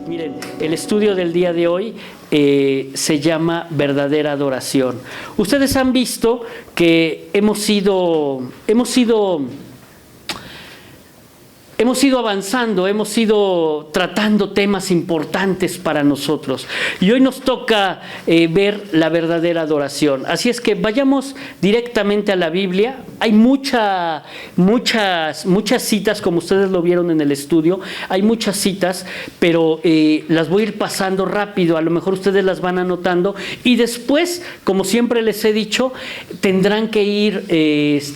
Miren, el estudio del día de hoy se llama verdadera adoración. Ustedes han visto que hemos ido avanzando, hemos ido tratando temas importantes para nosotros. Y hoy nos toca ver la verdadera adoración. Así es que vayamos directamente a la Biblia. Hay muchas citas, como ustedes lo vieron en el estudio. Hay muchas citas, pero las voy a ir pasando rápido. A lo mejor ustedes las van anotando. Y después, como siempre les he dicho, tendrán que ir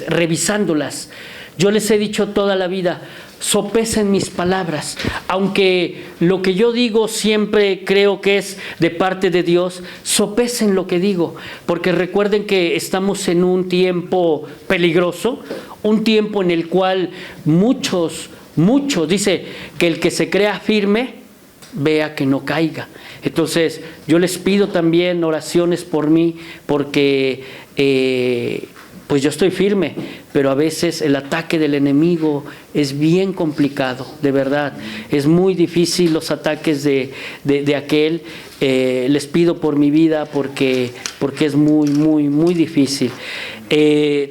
revisándolas. Yo les he dicho toda la vida, sopesen mis palabras, aunque lo que yo digo siempre creo que es de parte de Dios, sopesen lo que digo, porque recuerden que estamos en un tiempo peligroso, un tiempo en el cual muchos, dice que el que se crea firme, vea que no caiga. Entonces yo les pido también oraciones por mí, porque pues yo estoy firme, pero a veces el ataque del enemigo es bien complicado, de verdad. Es muy difícil los ataques de aquel. Les pido por mi vida porque es muy difícil.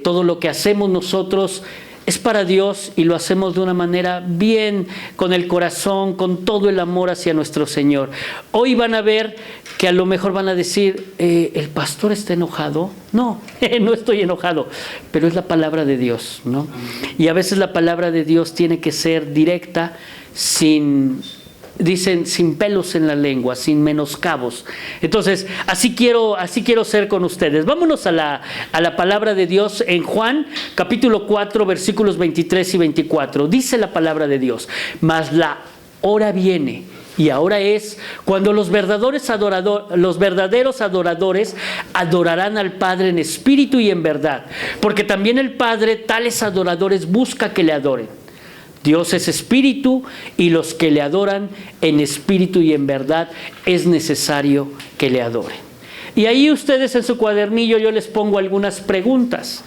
Todo lo que hacemos nosotros es para Dios y lo hacemos de una manera bien, con el corazón, con todo el amor hacia nuestro Señor. Hoy van a ver que a lo mejor van a decir, ¿el pastor está enojado? No, no estoy enojado, pero es la palabra de Dios, ¿no? Y a veces la palabra de Dios tiene que ser directa, sin pelos en la lengua, sin menoscabos. Entonces, así quiero ser con ustedes. Vámonos a la palabra de Dios en Juan, capítulo 4, versículos 23 y 24. Dice la palabra de Dios, mas la hora viene, y ahora es, cuando los verdaderos adoradores adorarán al Padre en espíritu y en verdad, porque también el Padre tales adoradores busca que le adoren. Dios es espíritu y los que le adoran en espíritu y en verdad es necesario que le adoren. Y ahí ustedes en su cuadernillo yo les pongo algunas preguntas.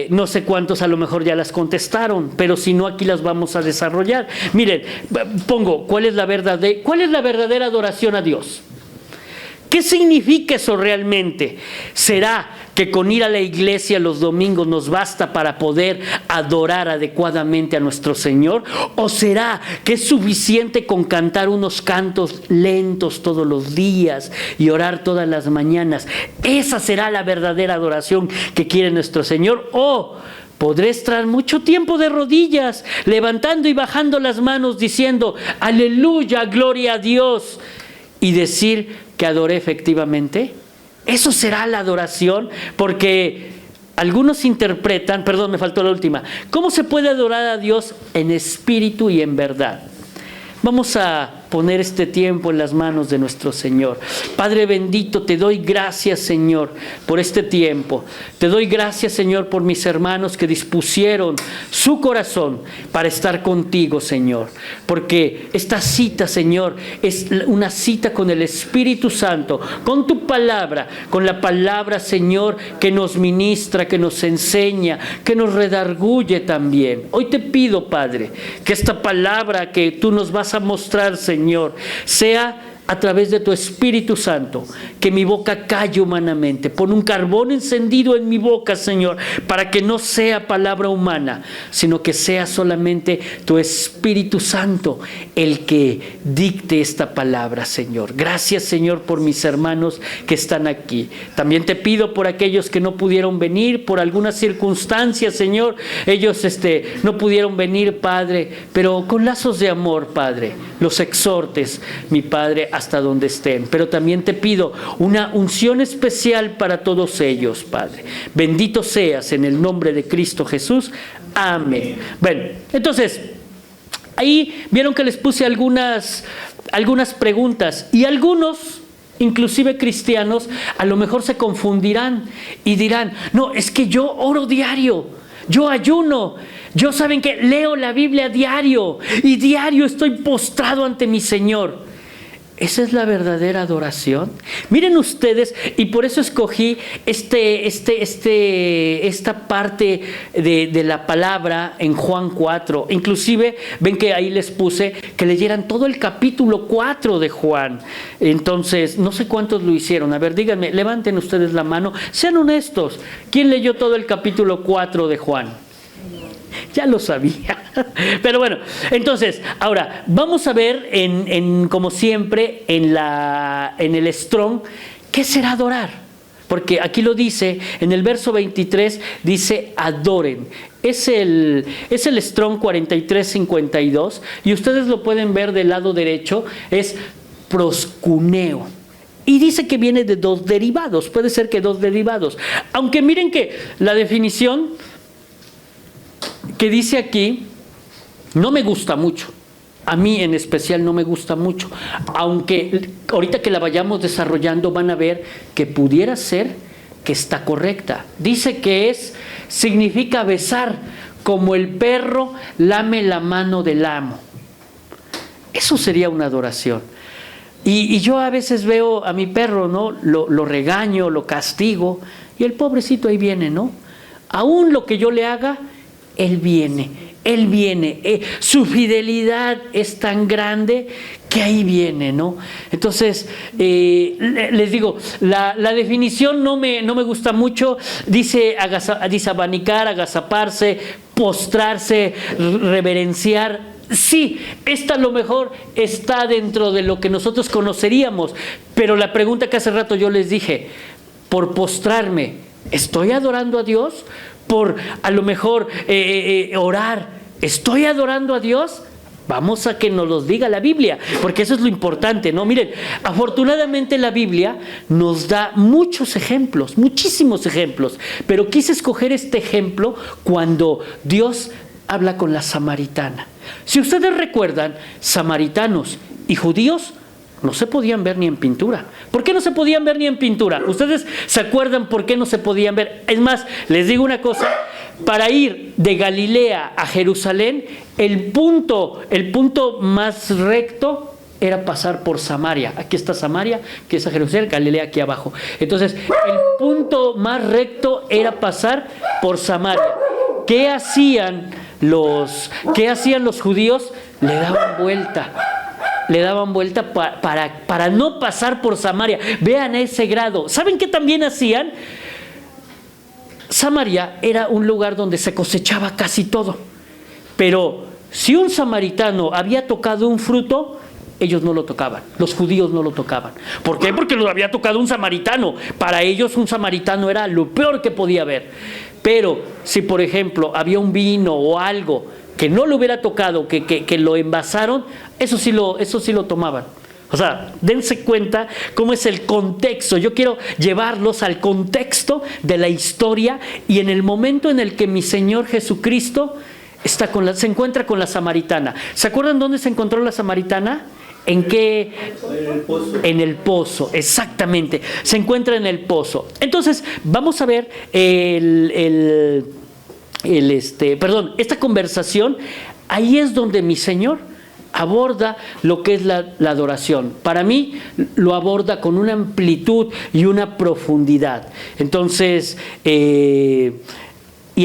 No sé cuántos a lo mejor ya las contestaron, pero si no, aquí las vamos a desarrollar. Miren, pongo, ¿cuál es la verdadera adoración a Dios? ¿Qué significa eso realmente? ¿Será que con ir a la iglesia los domingos nos basta para poder adorar adecuadamente a nuestro Señor? ¿O será que es suficiente con cantar unos cantos lentos todos los días y orar todas las mañanas? ¿Esa será la verdadera adoración que quiere nuestro Señor? ¿O podré estar mucho tiempo de rodillas, levantando y bajando las manos, diciendo, aleluya, gloria a Dios, y decir que adoré efectivamente? ¿Eso será la adoración? Porque algunos interpretan, perdón, me faltó la última, ¿cómo se puede adorar a Dios en espíritu y en verdad? Vamos a poner este tiempo en las manos de nuestro Señor. Padre bendito, te doy gracias, Señor, por este tiempo. Te doy gracias, Señor, por mis hermanos que dispusieron su corazón para estar contigo, Señor. Porque esta cita, Señor, es una cita con el Espíritu Santo, con tu palabra, con la palabra, Señor, que nos ministra, que nos enseña, que nos redarguye también. Hoy te pido, Padre, que esta palabra que tú nos vas a mostrar, Señor, sea a través de tu Espíritu Santo, que mi boca calle humanamente. Pon un carbón encendido en mi boca, Señor, para que no sea palabra humana, sino que sea solamente tu Espíritu Santo el que dicte esta palabra, Señor. Gracias, Señor, por mis hermanos que están aquí. También te pido por aquellos que no pudieron venir, por algunas circunstancias, Señor. Ellos no pudieron venir, Padre, pero con lazos de amor, Padre, los exhortes, mi Padre, hasta donde estén. Pero también te pido una unción especial para todos ellos, Padre. Bendito seas en el nombre de Cristo Jesús. Amén. Bueno, entonces, ahí vieron que les puse algunas preguntas, y algunos, inclusive cristianos, a lo mejor se confundirán y dirán, no, es que yo oro diario, yo ayuno, yo, ¿saben qué? Leo la Biblia diario y diario estoy postrado ante mi Señor. ¿Esa es la verdadera adoración? Miren ustedes, y por eso escogí esta parte de la palabra en Juan 4. Inclusive, ven que ahí les puse que leyeran todo el capítulo 4 de Juan. Entonces, no sé cuántos lo hicieron. A ver, díganme, levanten ustedes la mano. Sean honestos. ¿Quién leyó todo el capítulo 4 de Juan? Ya lo sabía. Pero bueno, entonces, ahora, vamos a ver, como siempre, en el Strong, ¿qué será adorar? Porque aquí lo dice, en el verso 23, dice, adoren. Es el Strong 4352, y ustedes lo pueden ver del lado derecho, es proscuneo. Y dice que viene de dos derivados, puede ser que dos derivados. Aunque miren que la definición que dice aquí, no me gusta mucho. A mí en especial no me gusta mucho. Aunque ahorita que la vayamos desarrollando van a ver que pudiera ser que está correcta. Dice que significa besar, como el perro lame la mano del amo. Eso sería una adoración. Y yo a veces veo a mi perro, ¿no? Lo regaño, lo castigo, y el pobrecito ahí viene, ¿no? Aún lo que yo le haga, Él viene. Su fidelidad es tan grande que ahí viene, ¿no? Entonces, les digo, la definición no me gusta mucho. Dice abanicar, agazaparse, postrarse, reverenciar. Sí, esta a lo mejor está dentro de lo que nosotros conoceríamos, pero la pregunta que hace rato yo les dije, por postrarme, ¿estoy adorando a Dios? Por a lo mejor orar, ¿estoy adorando a Dios? Vamos a que nos los diga la Biblia, porque eso es lo importante, ¿no? Miren, afortunadamente la Biblia nos da muchos ejemplos, muchísimos ejemplos, pero quise escoger este ejemplo cuando Dios habla con la samaritana. Si ustedes recuerdan, samaritanos y judíos no se podían ver ni en pintura. ¿Por qué no se podían ver ni en pintura? ¿Ustedes se acuerdan por qué no se podían ver? Es más, les digo una cosa, para ir de Galilea a Jerusalén, el punto más recto era pasar por Samaria. Aquí está Samaria, que es a Jerusalén, Galilea aquí abajo. Entonces, el punto más recto era pasar por Samaria. ¿Qué hacían los judíos? Le daban vuelta para no pasar por Samaria. Vean ese grado. ¿Saben qué también hacían? Samaria era un lugar donde se cosechaba casi todo. Pero si un samaritano había tocado un fruto, ellos no lo tocaban. Los judíos no lo tocaban. ¿Por qué? Porque lo había tocado un samaritano. Para ellos un samaritano era lo peor que podía haber. Pero si, por ejemplo, había un vino o algo que no lo hubiera tocado, que lo envasaron, eso sí lo tomaban. O sea, dense cuenta cómo es el contexto. Yo quiero llevarlos al contexto de la historia y en el momento en el que mi Señor Jesucristo se encuentra con la samaritana. ¿Se acuerdan dónde se encontró la samaritana? ¿En qué? En el pozo. En el pozo, exactamente. Se encuentra en el pozo. Entonces, vamos a ver esta conversación. Ahí es donde mi Señor aborda lo que es la adoración. Para mí lo aborda con una amplitud y una profundidad. Entonces, y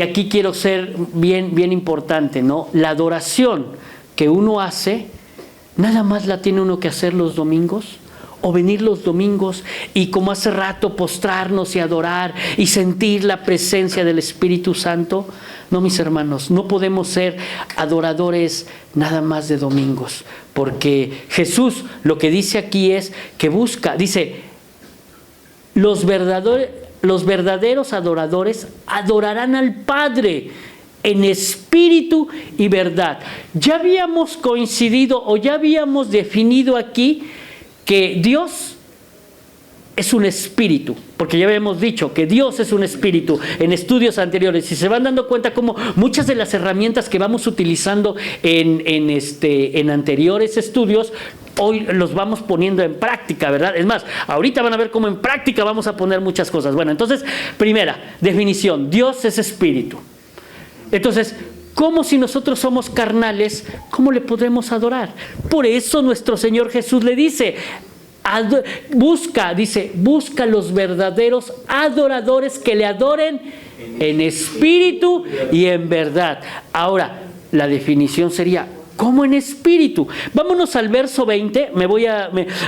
aquí quiero ser bien importante, ¿no? La adoración que uno hace, nada más la tiene uno que hacer los domingos, o venir los domingos y como hace rato postrarnos y adorar y sentir la presencia del Espíritu Santo. No, mis hermanos, no podemos ser adoradores nada más de domingos, porque Jesús lo que dice aquí es que dice, los verdaderos adoradores adorarán al Padre en espíritu y verdad. Ya habíamos coincidido o ya habíamos definido aquí que Dios es un espíritu, porque ya habíamos dicho que Dios es un espíritu en estudios anteriores, y se van dando cuenta como muchas de las herramientas que vamos utilizando en anteriores estudios, hoy los vamos poniendo en práctica, ¿verdad? Es más, ahorita van a ver cómo en práctica vamos a poner muchas cosas. Bueno, entonces, primera definición, Dios es espíritu. Entonces, ¿cómo si nosotros somos carnales, cómo le podremos adorar? Por eso nuestro Señor Jesús le dice, busca, dice, busca los verdaderos adoradores que le adoren en espíritu y en verdad. Ahora, la definición sería, ¿cómo en espíritu? Vámonos al verso 20.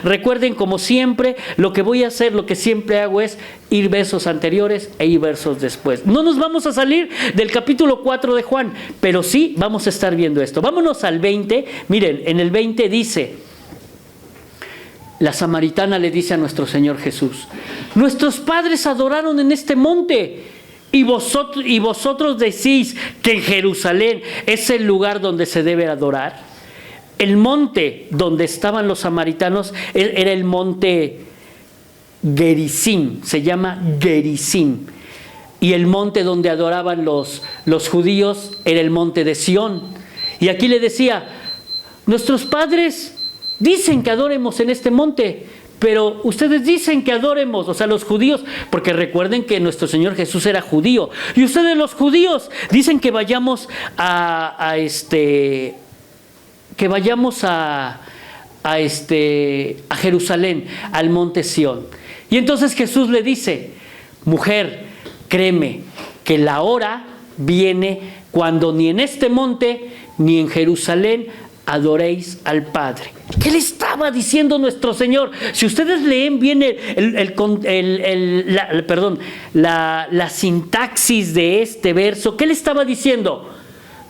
Recuerden, como siempre, lo que voy a hacer, lo que siempre hago es ir versos anteriores e ir versos después. No nos vamos a salir del capítulo 4 de Juan, pero sí vamos a estar viendo esto. Vámonos al 20. Miren, en el 20 dice, la samaritana le dice a nuestro Señor Jesús, nuestros padres adoraron en este monte. Y vosotros decís que en Jerusalén es el lugar donde se debe adorar. El monte donde estaban los samaritanos era el monte Gerizim, se llama Gerizim. Y el monte donde adoraban los judíos era el monte de Sión. Y aquí le decía, nuestros padres dicen que adoremos en este monte, pero ustedes dicen que adoremos, o sea, los judíos, porque recuerden que nuestro Señor Jesús era judío, y ustedes los judíos dicen que vayamos a Jerusalén, al monte Sión. Y entonces Jesús le dice, mujer, créeme que la hora viene cuando ni en este monte ni en Jerusalén adoréis al Padre. ¿Qué le estaba diciendo nuestro Señor? Si ustedes leen bien la sintaxis de este verso, ¿qué le estaba diciendo?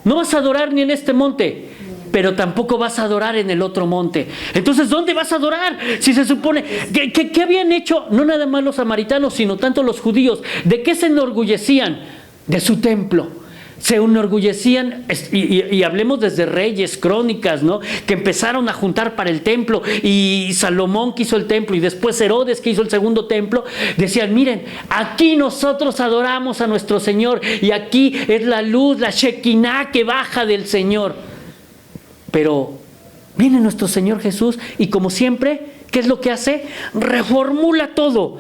No vas a adorar ni en este monte, pero tampoco vas a adorar en el otro monte. Entonces, ¿dónde vas a adorar? Si se supone ¿qué habían hecho? No nada más los samaritanos, sino tanto los judíos. ¿De qué se enorgullecían? De su templo. Se enorgullecían, y hablemos desde Reyes, Crónicas, ¿no? Que empezaron a juntar para el templo, y Salomón que hizo el templo, y después Herodes que hizo el segundo templo. Decían, miren, aquí nosotros adoramos a nuestro Señor, y aquí es la luz, la Shekinah que baja del Señor. Pero viene nuestro Señor Jesús, y como siempre, ¿qué es lo que hace? Reformula todo.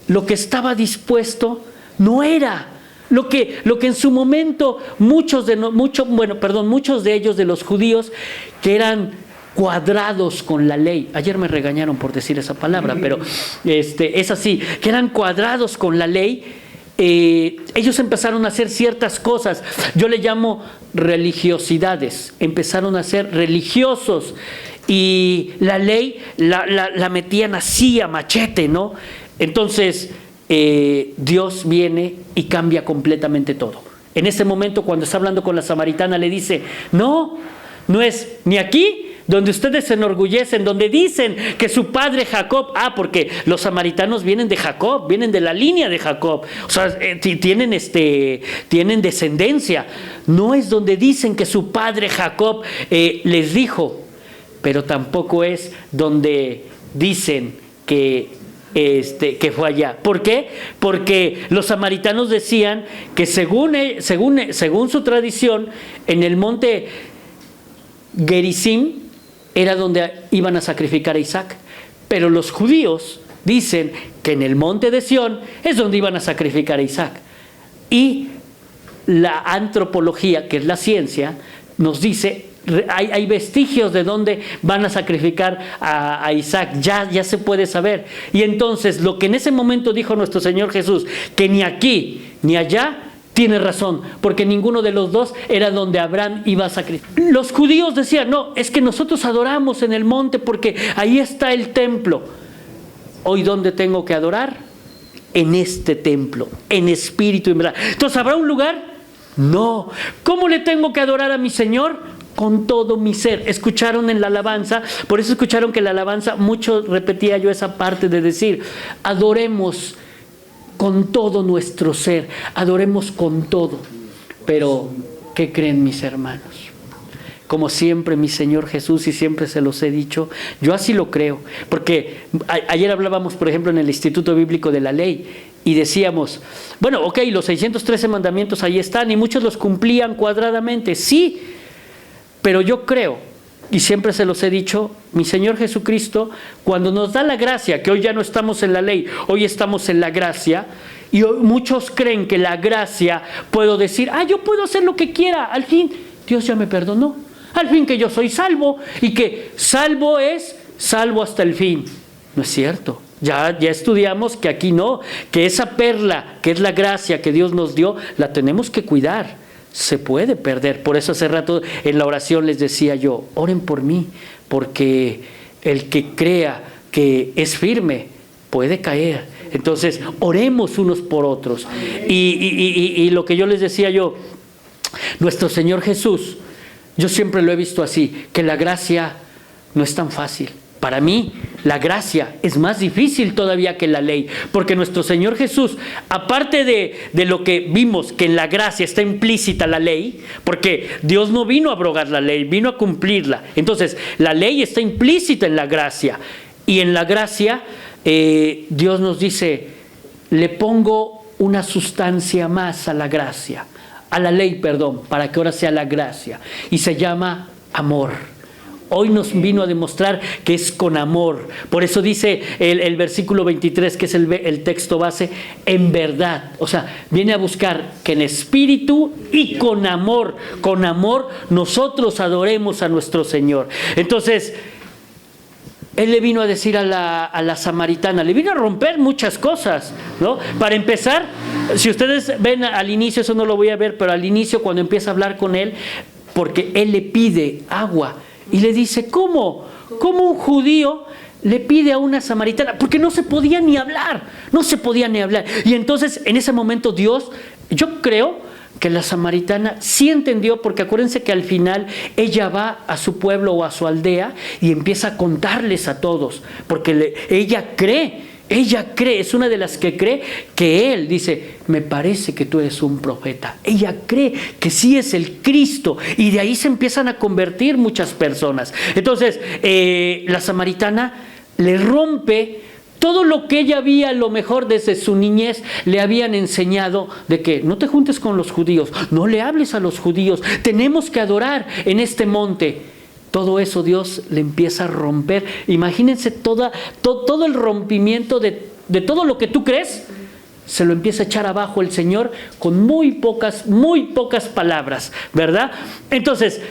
Lo que estaba dispuesto no era lo que en su momento muchos de ellos, de los judíos, que eran cuadrados con la ley. Ayer me regañaron por decir esa palabra, pero es así, que eran cuadrados con la ley. Ellos empezaron a hacer ciertas cosas, yo le llamo religiosidades. Empezaron a ser religiosos, y la ley la metían así a machete, ¿no? Entonces Dios viene y cambia completamente todo. En ese momento, cuando está hablando con la samaritana, le dice, no es ni aquí donde ustedes se enorgullecen, donde dicen que su padre Jacob, porque los samaritanos vienen de Jacob, vienen de la línea de Jacob, o sea, tienen descendencia. No es donde dicen que su padre Jacob les dijo, pero tampoco es donde dicen que fue allá. ¿Por qué? Porque los samaritanos decían que según su tradición, en el monte Gerizim era donde iban a sacrificar a Isaac, pero los judíos dicen que en el monte de Sión es donde iban a sacrificar a Isaac. Y la antropología, que es la ciencia, nos dice, hay vestigios de dónde van a sacrificar a Isaac, ya se puede saber. Y entonces lo que en ese momento dijo nuestro Señor Jesús, que ni aquí ni allá, tiene razón, porque ninguno de los dos era donde Abraham iba a sacrificar. Los judíos decían, no, es que nosotros adoramos en el monte porque ahí está el templo. Hoy, ¿dónde tengo que adorar? En este templo, en espíritu y en verdad. Entonces, ¿habrá un lugar? No. ¿Cómo le tengo que adorar a mi Señor? Con todo mi ser. Escucharon en la alabanza, por eso escucharon que la alabanza, mucho repetía yo esa parte de decir, adoremos con todo nuestro ser, adoremos con todo. Pero, ¿qué creen mis hermanos? Como siempre mi Señor Jesús, y siempre se los he dicho, yo así lo creo, porque ayer hablábamos, por ejemplo, en el Instituto Bíblico de la Ley, y decíamos, bueno, ok, los 613 mandamientos ahí están, y muchos los cumplían cuadradamente, sí, pero yo creo, y siempre se los he dicho, mi Señor Jesucristo, cuando nos da la gracia, que hoy ya no estamos en la ley, hoy estamos en la gracia, y hoy muchos creen que la gracia, puedo decir, yo puedo hacer lo que quiera, al fin, Dios ya me perdonó, al fin que yo soy salvo, y que salvo es salvo hasta el fin. No es cierto. Ya estudiamos que aquí no, que esa perla, que es la gracia que Dios nos dio, la tenemos que cuidar. Se puede perder. Por eso hace rato en la oración les decía yo, oren por mí, porque el que crea que es firme puede caer. Entonces, oremos unos por otros. Y lo que yo les decía yo, nuestro Señor Jesús, yo siempre lo he visto así, que la gracia no es tan fácil. Para mí, la gracia es más difícil todavía que la ley, porque nuestro Señor Jesús, aparte de lo que vimos, que en la gracia está implícita la ley, porque Dios no vino a abrogar la ley, vino a cumplirla. Entonces, la ley está implícita en la gracia, y en la gracia Dios nos dice, le pongo una sustancia más a la gracia, a la ley, perdón, para que ahora sea la gracia, y se llama amor. Hoy nos vino a demostrar que es con amor. Por eso dice el versículo 23, que es el texto base, en verdad. O sea, viene a buscar que en espíritu y con amor nosotros adoremos a nuestro Señor. Entonces, Él le vino a decir a la samaritana, le vino a romper muchas cosas, ¿no? Para empezar, si ustedes ven al inicio, eso no lo voy a ver, pero al inicio cuando empieza a hablar con él, porque él le pide agua y le dice, ¿cómo un judío le pide a una samaritana? Porque no se podía ni hablar. Y entonces en ese momento Dios, yo creo que la samaritana sí entendió, porque acuérdense que al final ella va a su pueblo o a su aldea y empieza a contarles a todos, porque ella cree, es una de las que cree que él dice, me parece que tú eres un profeta. Ella cree que sí es el Cristo, y de ahí se empiezan a convertir muchas personas. Entonces la samaritana le rompe todo lo que ella había, a lo mejor desde su niñez le habían enseñado, de que no te juntes con los judíos, no le hables a los judíos, tenemos que adorar en este monte. Todo eso Dios le empieza a romper. Imagínense todo el rompimiento de todo lo que tú crees, se lo empieza a echar abajo el Señor con muy pocas palabras, ¿verdad? Entonces,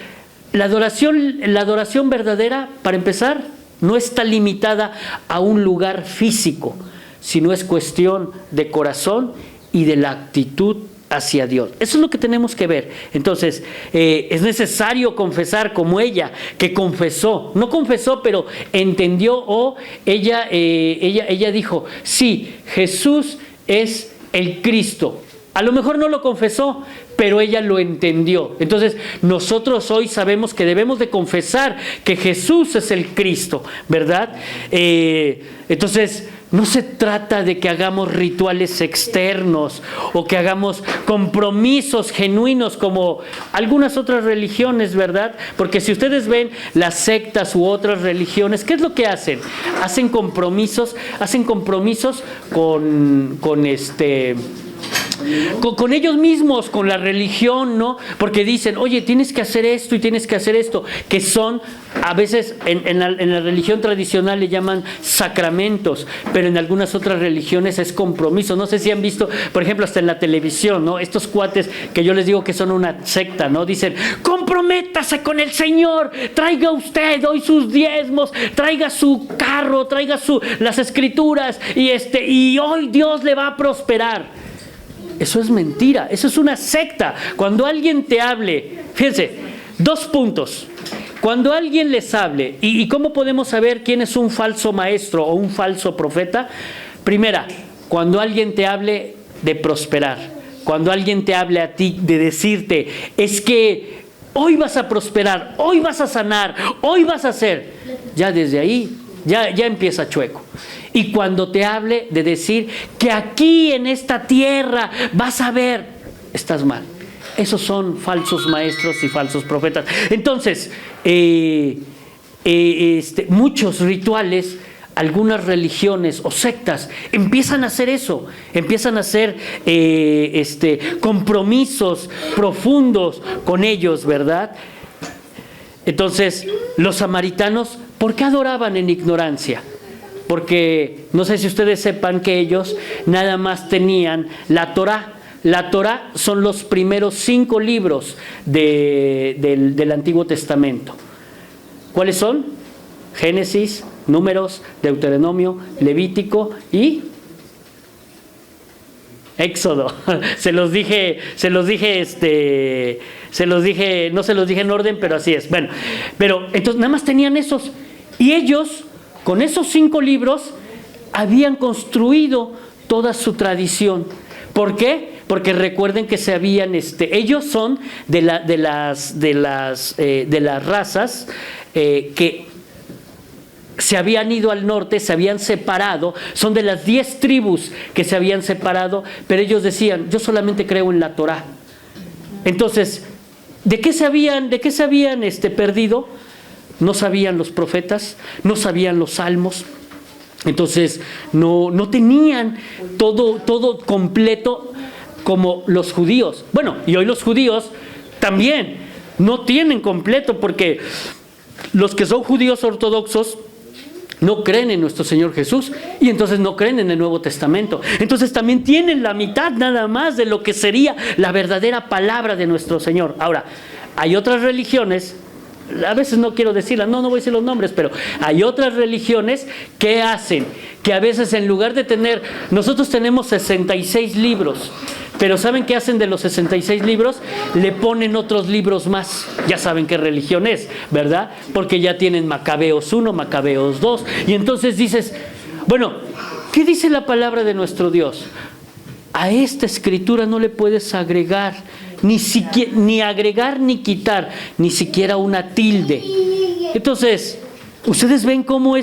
la adoración verdadera, para empezar, no está limitada a un lugar físico, sino es cuestión de corazón y de la actitud hacia Dios. Eso es lo que tenemos que ver. Entonces, es necesario confesar como ella, que confesó, no confesó, pero entendió, o ella dijo, sí, Jesús es el Cristo. A lo mejor no lo confesó, pero ella lo entendió. Entonces, nosotros hoy sabemos que debemos de confesar que Jesús es el Cristo, ¿verdad? Entonces, no se trata de que hagamos rituales externos o que hagamos compromisos genuinos como algunas otras religiones, ¿verdad? Porque si ustedes ven las sectas u otras religiones, ¿qué es lo que hacen? Hacen compromisos con ellos mismos, con la religión, ¿no? Porque dicen, oye, tienes que hacer esto y tienes que hacer esto, que son, a veces en la religión tradicional le llaman sacramentos, pero en algunas otras religiones es compromiso. No sé si han visto, por ejemplo, hasta en la televisión, ¿no? Estos cuates que yo les digo que son una secta, ¿no? Dicen, comprométase con el Señor, traiga usted hoy sus diezmos, traiga su carro, traiga las escrituras, y hoy Dios le va a prosperar. Eso es mentira, eso es una secta. Cuando alguien te hable, fíjense, 2 puntos. Cuando alguien les hable, ¿y cómo podemos saber quién es un falso maestro o un falso profeta? Primera, cuando alguien te hable de prosperar, cuando alguien te hable a ti de decirte, es que hoy vas a prosperar, hoy vas a sanar, hoy vas a hacer, ya desde ahí, ya empieza chueco. Y cuando te hable de decir que aquí en esta tierra vas a ver, estás mal. Esos son falsos maestros y falsos profetas. Entonces, muchos rituales, algunas religiones o sectas empiezan a hacer eso, empiezan a hacer compromisos profundos con ellos, ¿verdad? Entonces, los samaritanos, ¿por qué adoraban en ignorancia? Porque no sé si ustedes sepan que ellos nada más tenían la Torá. La Torá son los primeros 5 libros del Antiguo Testamento. ¿Cuáles son? Génesis, Números, Deuteronomio, Levítico y Éxodo. Se los dije, no se los dije en orden, pero así es. Bueno, pero entonces nada más tenían esos. Y ellos, con esos 5 libros, habían construido toda su tradición. ¿Por qué? Porque recuerden que ellos son de las razas que se habían ido al norte, se habían separado, son de las 10 tribus que se habían separado, pero ellos decían, yo solamente creo en la Torá. Entonces, ¿de qué se habían perdido? No sabían los profetas, no sabían los salmos. Entonces no tenían todo completo como los judíos. Bueno, y hoy los judíos también no tienen completo, porque los que son judíos ortodoxos no creen en nuestro Señor Jesús y entonces no creen en el Nuevo Testamento. Entonces también tienen la mitad nada más de lo que sería la verdadera palabra de nuestro Señor. Ahora, hay otras religiones, a veces no quiero decirlas, no voy a decir los nombres, pero hay otras religiones que hacen que a veces en lugar de tener, nosotros tenemos 66 libros, pero ¿saben qué hacen de los 66 libros? Le ponen otros libros más. Ya saben qué religión es, ¿verdad? Porque ya tienen Macabeos 1, Macabeos 2, y entonces dices, bueno, ¿qué dice la palabra de nuestro Dios? A esta escritura no le puedes agregar ni agregar ni quitar, ni siquiera una tilde. Entonces, ustedes ven cómo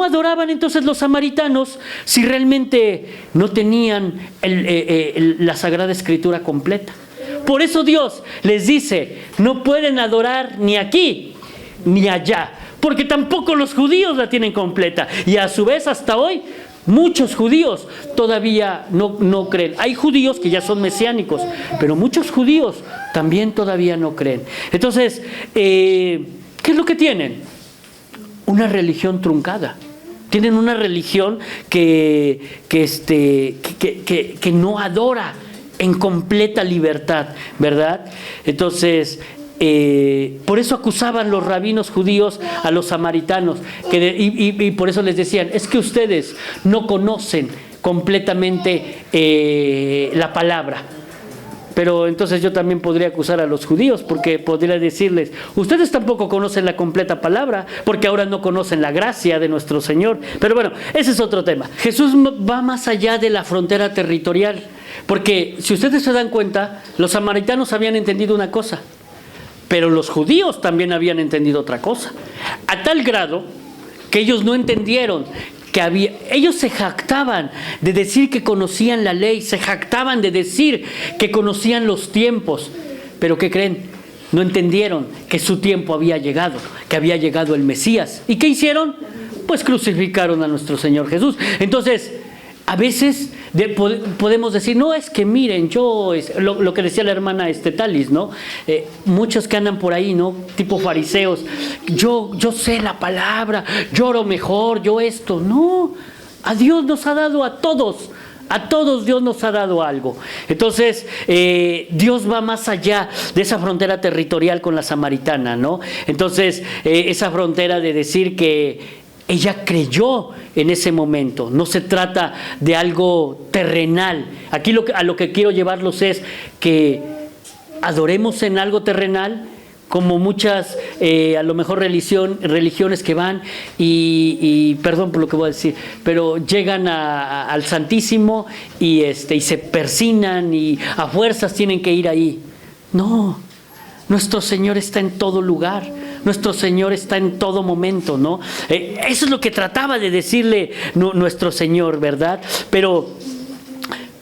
adoraban entonces los samaritanos si realmente no tenían la Sagrada Escritura completa. Por eso Dios les dice, no pueden adorar ni aquí ni allá, porque tampoco los judíos la tienen completa. Y a su vez hasta hoy muchos judíos todavía no creen. Hay judíos que ya son mesiánicos, pero muchos judíos también todavía no creen. Entonces, ¿qué es lo que tienen? Una religión truncada. Tienen una religión que no adora en completa libertad, ¿verdad? Entonces, por eso acusaban los rabinos judíos a los samaritanos, y por eso les decían, es que ustedes no conocen completamente la palabra. Pero entonces yo también podría acusar a los judíos, porque podría decirles, ustedes tampoco conocen la completa palabra, porque ahora no conocen la gracia de nuestro Señor. Pero bueno, ese es otro tema. Jesús va más allá de la frontera territorial, porque si ustedes se dan cuenta, los samaritanos habían entendido una cosa, pero los judíos también habían entendido otra cosa, a tal grado que ellos no entendieron ellos se jactaban de decir que conocían la ley, se jactaban de decir que conocían los tiempos, pero ¿qué creen? No entendieron que su tiempo había llegado, que había llegado el Mesías. ¿Y qué hicieron? Pues crucificaron a nuestro Señor Jesús. Entonces, a veces podemos decir, no, es que miren, lo que decía la hermana Talis, ¿no? Muchos que andan por ahí, ¿no? Tipo fariseos, yo sé la palabra, yo oro mejor, yo esto. No, a Dios nos ha dado a todos Dios nos ha dado algo. Entonces, Dios va más allá de esa frontera territorial con la samaritana, ¿no? Entonces, esa frontera de decir que ella creyó en ese momento. No se trata de algo terrenal. Aquí a lo que quiero llevarlos es que adoremos en algo terrenal, como muchas, a lo mejor religiones que van y perdón por lo que voy a decir, pero llegan al Santísimo y se persignan y a fuerzas tienen que ir ahí. No, nuestro Señor está en todo lugar. Nuestro Señor está en todo momento, ¿no? Eso es lo que trataba de decirle nuestro Señor, ¿verdad? Pero,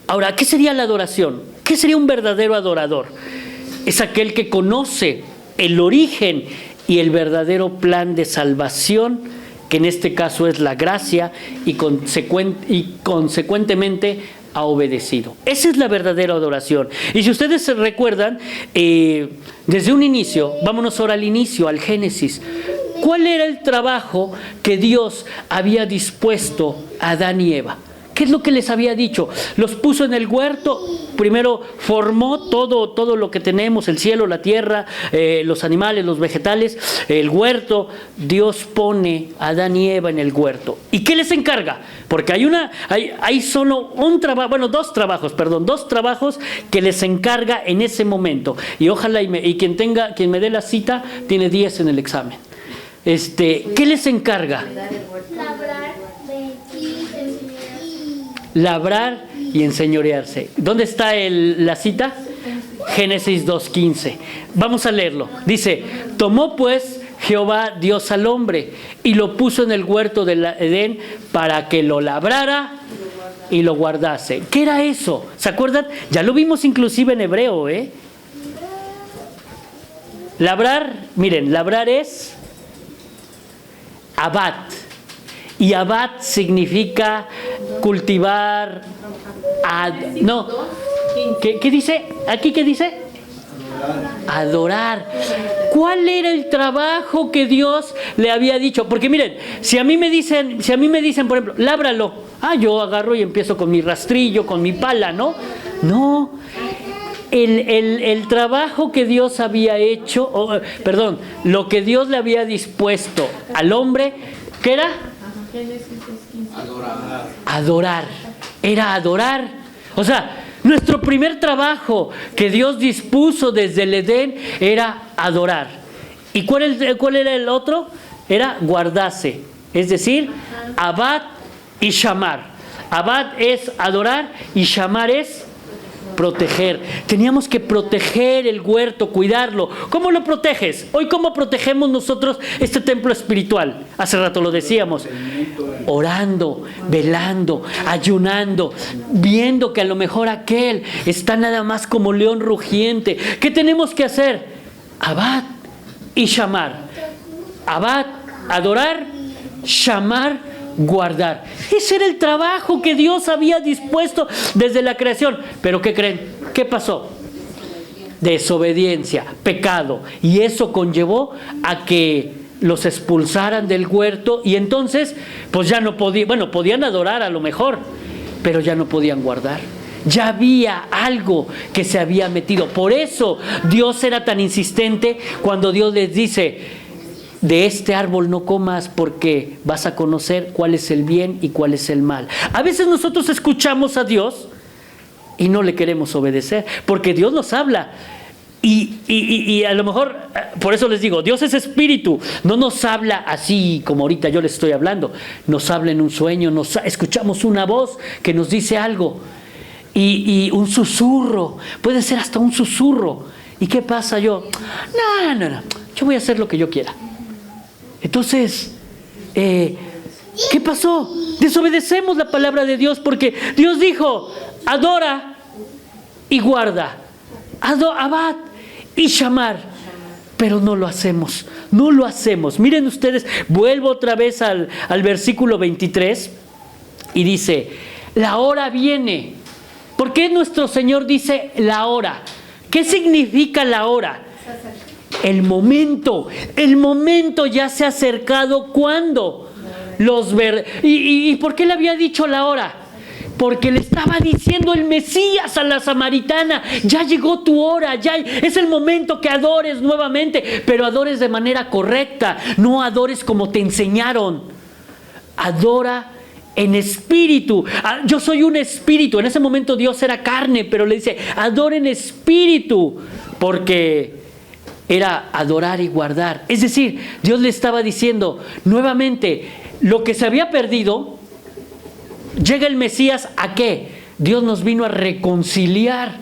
ahora, ¿qué sería la adoración? ¿Qué sería un verdadero adorador? Es aquel que conoce el origen y el verdadero plan de salvación, que en este caso es la gracia, y consecuentemente ha obedecido. Esa es la verdadera adoración. Y si ustedes se recuerdan, desde un inicio, vámonos ahora al inicio, al Génesis. ¿Cuál era el trabajo que Dios había dispuesto a Adán y Eva? ¿Qué es lo que les había dicho? Los puso en el huerto, primero formó todo lo que tenemos, el cielo, la tierra, los animales, los vegetales, el huerto. Dios pone a Adán y Eva en el huerto. ¿Y qué les encarga? Porque hay solo dos trabajos que les encarga en ese momento. Y ojalá quien me dé la cita tiene 10 en el examen. ¿Qué les encarga? Labrar y enseñorearse. ¿Dónde está la cita? Génesis 2:15. Vamos a leerlo. Dice: tomó pues Jehová Dios al hombre y lo puso en el huerto del Edén para que lo labrara y lo guardase. ¿Qué era eso? ¿Se acuerdan? Ya lo vimos inclusive en hebreo, Labrar, miren, labrar es abad. Y abad significa cultivar. ¿Qué dice? ¿Aquí qué dice? Adorar. ¿Cuál era el trabajo que Dios le había dicho? Porque miren, si a mí me dicen, por ejemplo, lábralo. Yo agarro y empiezo con mi rastrillo, con mi pala, ¿no? No. El trabajo que Dios había hecho, lo que Dios le había dispuesto al hombre, ¿qué era? Adorar. Era adorar. O sea, nuestro primer trabajo que Dios dispuso desde el Edén era adorar. ¿Y cuál era el otro? Era guardarse. Es decir, abad y shamar. Abad es adorar y shamar es proteger. Teníamos que proteger el huerto, cuidarlo. ¿Cómo lo proteges? Hoy, ¿cómo protegemos nosotros este templo espiritual? Hace rato lo decíamos. Orando, velando, ayunando, viendo que a lo mejor aquel está nada más como león rugiente. ¿Qué tenemos que hacer? Abad y shamar. Abad, adorar, shamar, guardar. Ese era el trabajo que Dios había dispuesto desde la creación. Pero ¿qué creen? ¿Qué pasó? Desobediencia, pecado. Y eso conllevó a que los expulsaran del huerto y entonces pues ya no podían adorar a lo mejor, pero ya no podían guardar. Ya había algo que se había metido. Por eso Dios era tan insistente cuando Dios les dice: de este árbol no comas porque vas a conocer cuál es el bien y cuál es el mal. A veces nosotros escuchamos a Dios y no le queremos obedecer, porque Dios nos habla. Y a lo mejor, por eso les digo, Dios es espíritu, no nos habla así como ahorita yo les estoy hablando, nos habla en un sueño, escuchamos una voz que nos dice algo, y un susurro, puede ser hasta un susurro. ¿Y qué pasa? No, yo voy a hacer lo que yo quiera. Entonces, ¿qué pasó? Desobedecemos la palabra de Dios porque Dios dijo: adora y guarda, abad y shamar, pero no lo hacemos. Miren ustedes, vuelvo otra vez al versículo 23 y dice: la hora viene. ¿Por qué nuestro Señor dice la hora? ¿Qué significa la hora? El momento ya se ha acercado. ¿Cuándo? ¿Y por qué le había dicho la hora? Porque le estaba diciendo el Mesías a la samaritana: ya llegó tu hora, ya es el momento que adores nuevamente, pero adores de manera correcta, no adores como te enseñaron. Adora en espíritu. Yo soy un espíritu. En ese momento Dios era carne, pero le dice: adora en espíritu, porque era adorar y guardar. Es decir, Dios le estaba diciendo nuevamente lo que se había perdido. Llega el Mesías, ¿a qué? Dios nos vino a reconciliar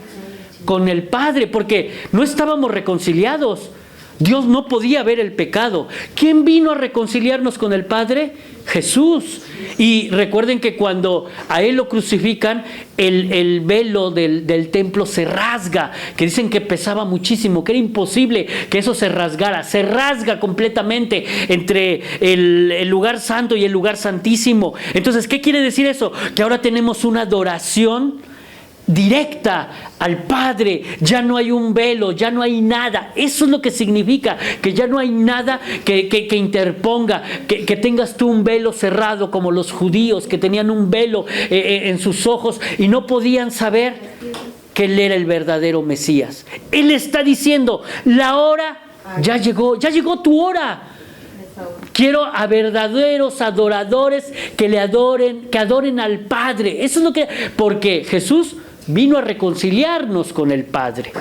con el Padre, porque no estábamos reconciliados. Dios no podía ver el pecado. ¿Quién vino a reconciliarnos con el Padre? Jesús. Y recuerden que cuando a Él lo crucifican, el velo del templo se rasga, que dicen que pesaba muchísimo, que era imposible que eso se rasgara. Se rasga completamente entre el lugar santo y el lugar santísimo. Entonces, ¿qué quiere decir eso? Que ahora tenemos una adoración directa al Padre, ya no hay un velo, ya no hay nada. Eso es lo que significa, que ya no hay nada que interponga, que tengas tú un velo cerrado como los judíos que tenían un velo en sus ojos y no podían saber que Él era el verdadero Mesías. Él está diciendo, la hora ya llegó tu hora. Quiero a verdaderos adoradores que adoren al Padre. Eso es lo que, porque Jesús vino a reconciliarnos con el Padre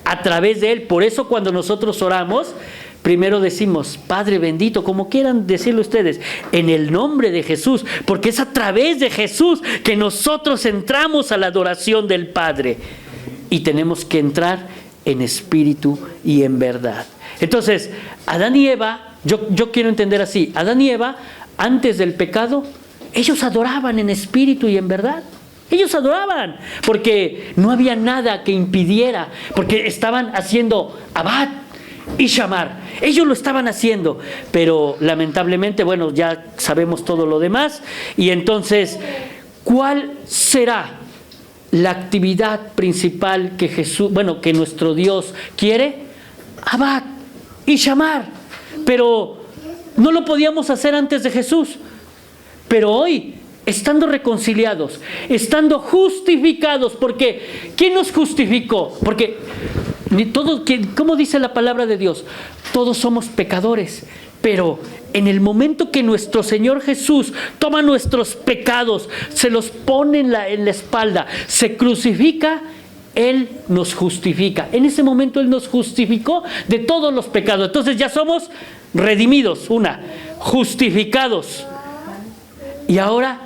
a través de Él. Por eso cuando nosotros oramos, primero decimos, Padre bendito, como quieran decirlo ustedes, en el nombre de Jesús, porque es a través de Jesús que nosotros entramos a la adoración del Padre. Y tenemos que entrar en espíritu y en verdad. Entonces, Adán y Eva, yo quiero entender así, Adán y Eva, antes del pecado, ellos adoraban en espíritu y en verdad. Ellos adoraban, porque no había nada que impidiera, porque estaban haciendo abad y shamar. Ellos lo estaban haciendo, pero lamentablemente, bueno, ya sabemos todo lo demás. Y entonces, ¿cuál será la actividad principal que que nuestro Dios quiere? Abad y shamar. Pero no lo podíamos hacer antes de Jesús. Pero hoy, estando reconciliados, estando justificados, porque ¿quién nos justificó? Porque ¿cómo dice la palabra de Dios? Todos somos pecadores, pero en el momento que nuestro Señor Jesús toma nuestros pecados, se los pone en la espalda, se crucifica, Él nos justifica. En ese momento Él nos justificó de todos los pecados. Entonces ya somos redimidos, justificados. Y ahora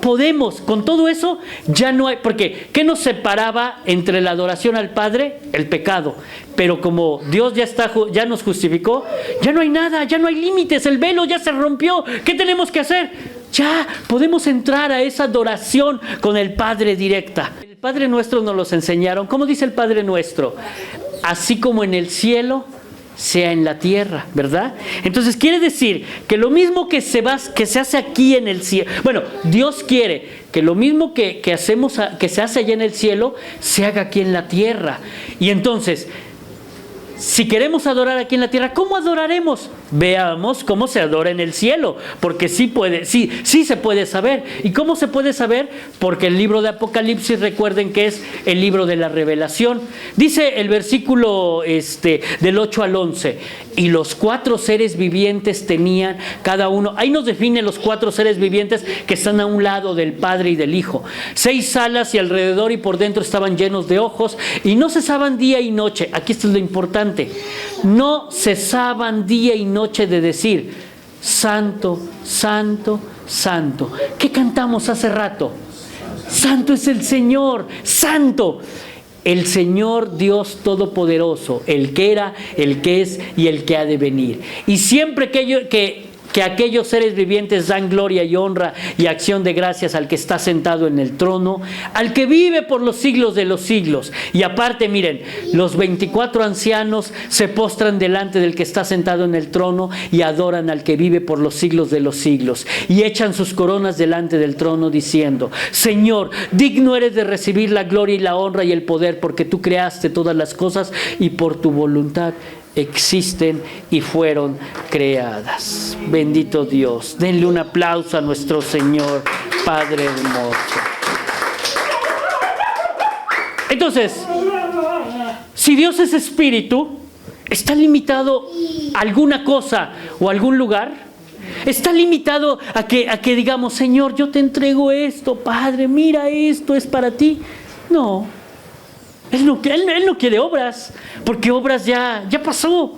podemos, con todo eso, ya no hay, porque ¿qué nos separaba entre la adoración al Padre? El pecado. Pero como Dios ya nos justificó, ya no hay nada, ya no hay límites, el velo ya se rompió. ¿Qué tenemos que hacer? Ya podemos entrar a esa adoración con el Padre directa. El Padre Nuestro nos los enseñaron. ¿Cómo dice el Padre Nuestro? Así como en el cielo, sea en la tierra, ¿verdad? Entonces quiere decir que lo mismo que se hace aquí en el cielo, bueno, Dios quiere que lo mismo que se hace allá en el cielo, se haga aquí en la tierra. Y entonces, si queremos adorar aquí en la tierra, ¿cómo adoraremos? Veamos cómo se adora en el cielo, porque sí se puede saber. ¿Y cómo se puede saber? Porque el libro de Apocalipsis, recuerden que es el libro de la revelación. Dice el versículo del 8 al 11, y los 4 seres vivientes tenían cada uno, ahí nos define los 4 seres vivientes que están a un lado del Padre y del Hijo. 6 alas y alrededor y por dentro estaban llenos de ojos y no cesaban día y noche. Aquí esto es lo importante. No cesaban día y noche de decir, Santo, Santo, Santo. ¿Qué cantamos hace rato? Santo es el Señor, Santo. El Señor Dios Todopoderoso, el que era, el que es y el que ha de venir. Y siempre que aquellos seres vivientes dan gloria y honra y acción de gracias al que está sentado en el trono, al que vive por los siglos de los siglos. Y aparte, miren, los 24 ancianos se postran delante del que está sentado en el trono y adoran al que vive por los siglos de los siglos. Y echan sus coronas delante del trono diciendo, Señor, digno eres de recibir la gloria y la honra y el poder, porque tú creaste todas las cosas y por tu voluntad existen y fueron creadas. Bendito Dios. Denle un aplauso a nuestro Señor, Padre hermoso. Entonces, si Dios es espíritu, ¿está limitado a alguna cosa o algún lugar? ¿Está limitado a que digamos, Señor, yo te entrego esto, Padre, mira, esto es para ti? No. Él no quiere obras, porque obras ya pasó.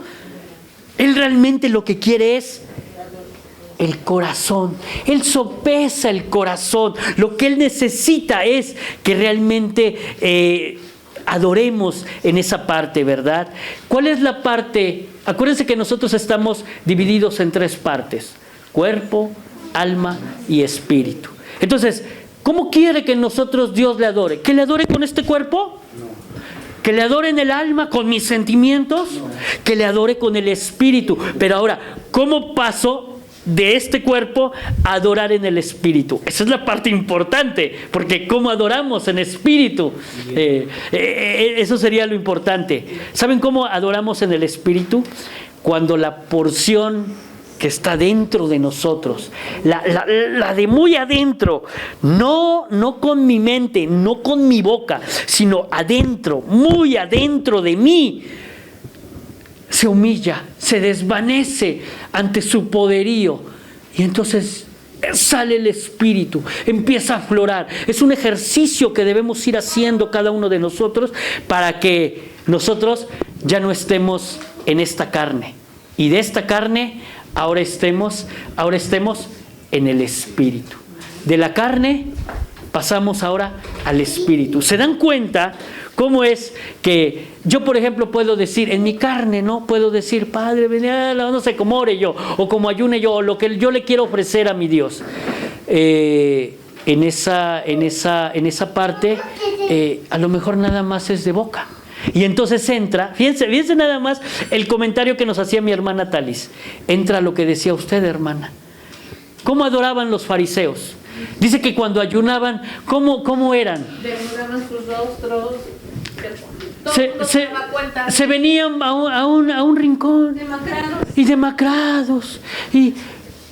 Él realmente lo que quiere es el corazón. Él sopesa el corazón. Lo que Él necesita es que realmente adoremos en esa parte, ¿verdad? ¿Cuál es la parte? Acuérdense que nosotros estamos divididos en 3 partes: cuerpo, alma y espíritu. Entonces, ¿cómo quiere que nosotros Dios le adore? ¿Que le adore con este cuerpo? Que le adore en el alma, con mis sentimientos, que le adore con el espíritu. Pero ahora, ¿cómo paso de este cuerpo a adorar en el espíritu. Esa es la parte importante, porque ¿cómo adoramos en espíritu? Eso sería lo importante. ¿Saben cómo adoramos en el espíritu? Cuando la porción que está dentro de nosotros, la de muy adentro, no con mi mente, no con mi boca, sino adentro, muy adentro de mí, se humilla, se desvanece ante su poderío, y entonces sale el espíritu, empieza a aflorar. Es un ejercicio que debemos ir haciendo cada uno de nosotros para que nosotros ya no estemos en esta carne, y de esta carne ahora estemos en el espíritu. De la carne pasamos ahora al espíritu. ¿Se dan cuenta cómo es que yo, por ejemplo, puedo decir, en mi carne, ¿no? Puedo decir, Padre, no sé, cómo ore yo, o como ayune yo, o lo que yo le quiero ofrecer a mi Dios. En esa parte, a lo mejor nada más es de boca. Y entonces entra, fíjense nada más el comentario que nos hacía mi hermana Talis. Entra lo que decía usted, hermana. ¿Cómo adoraban los fariseos? Dice que cuando ayunaban, ¿cómo eran? Desnudaban sus rostros. Se venían a un rincón. Demacrados. Y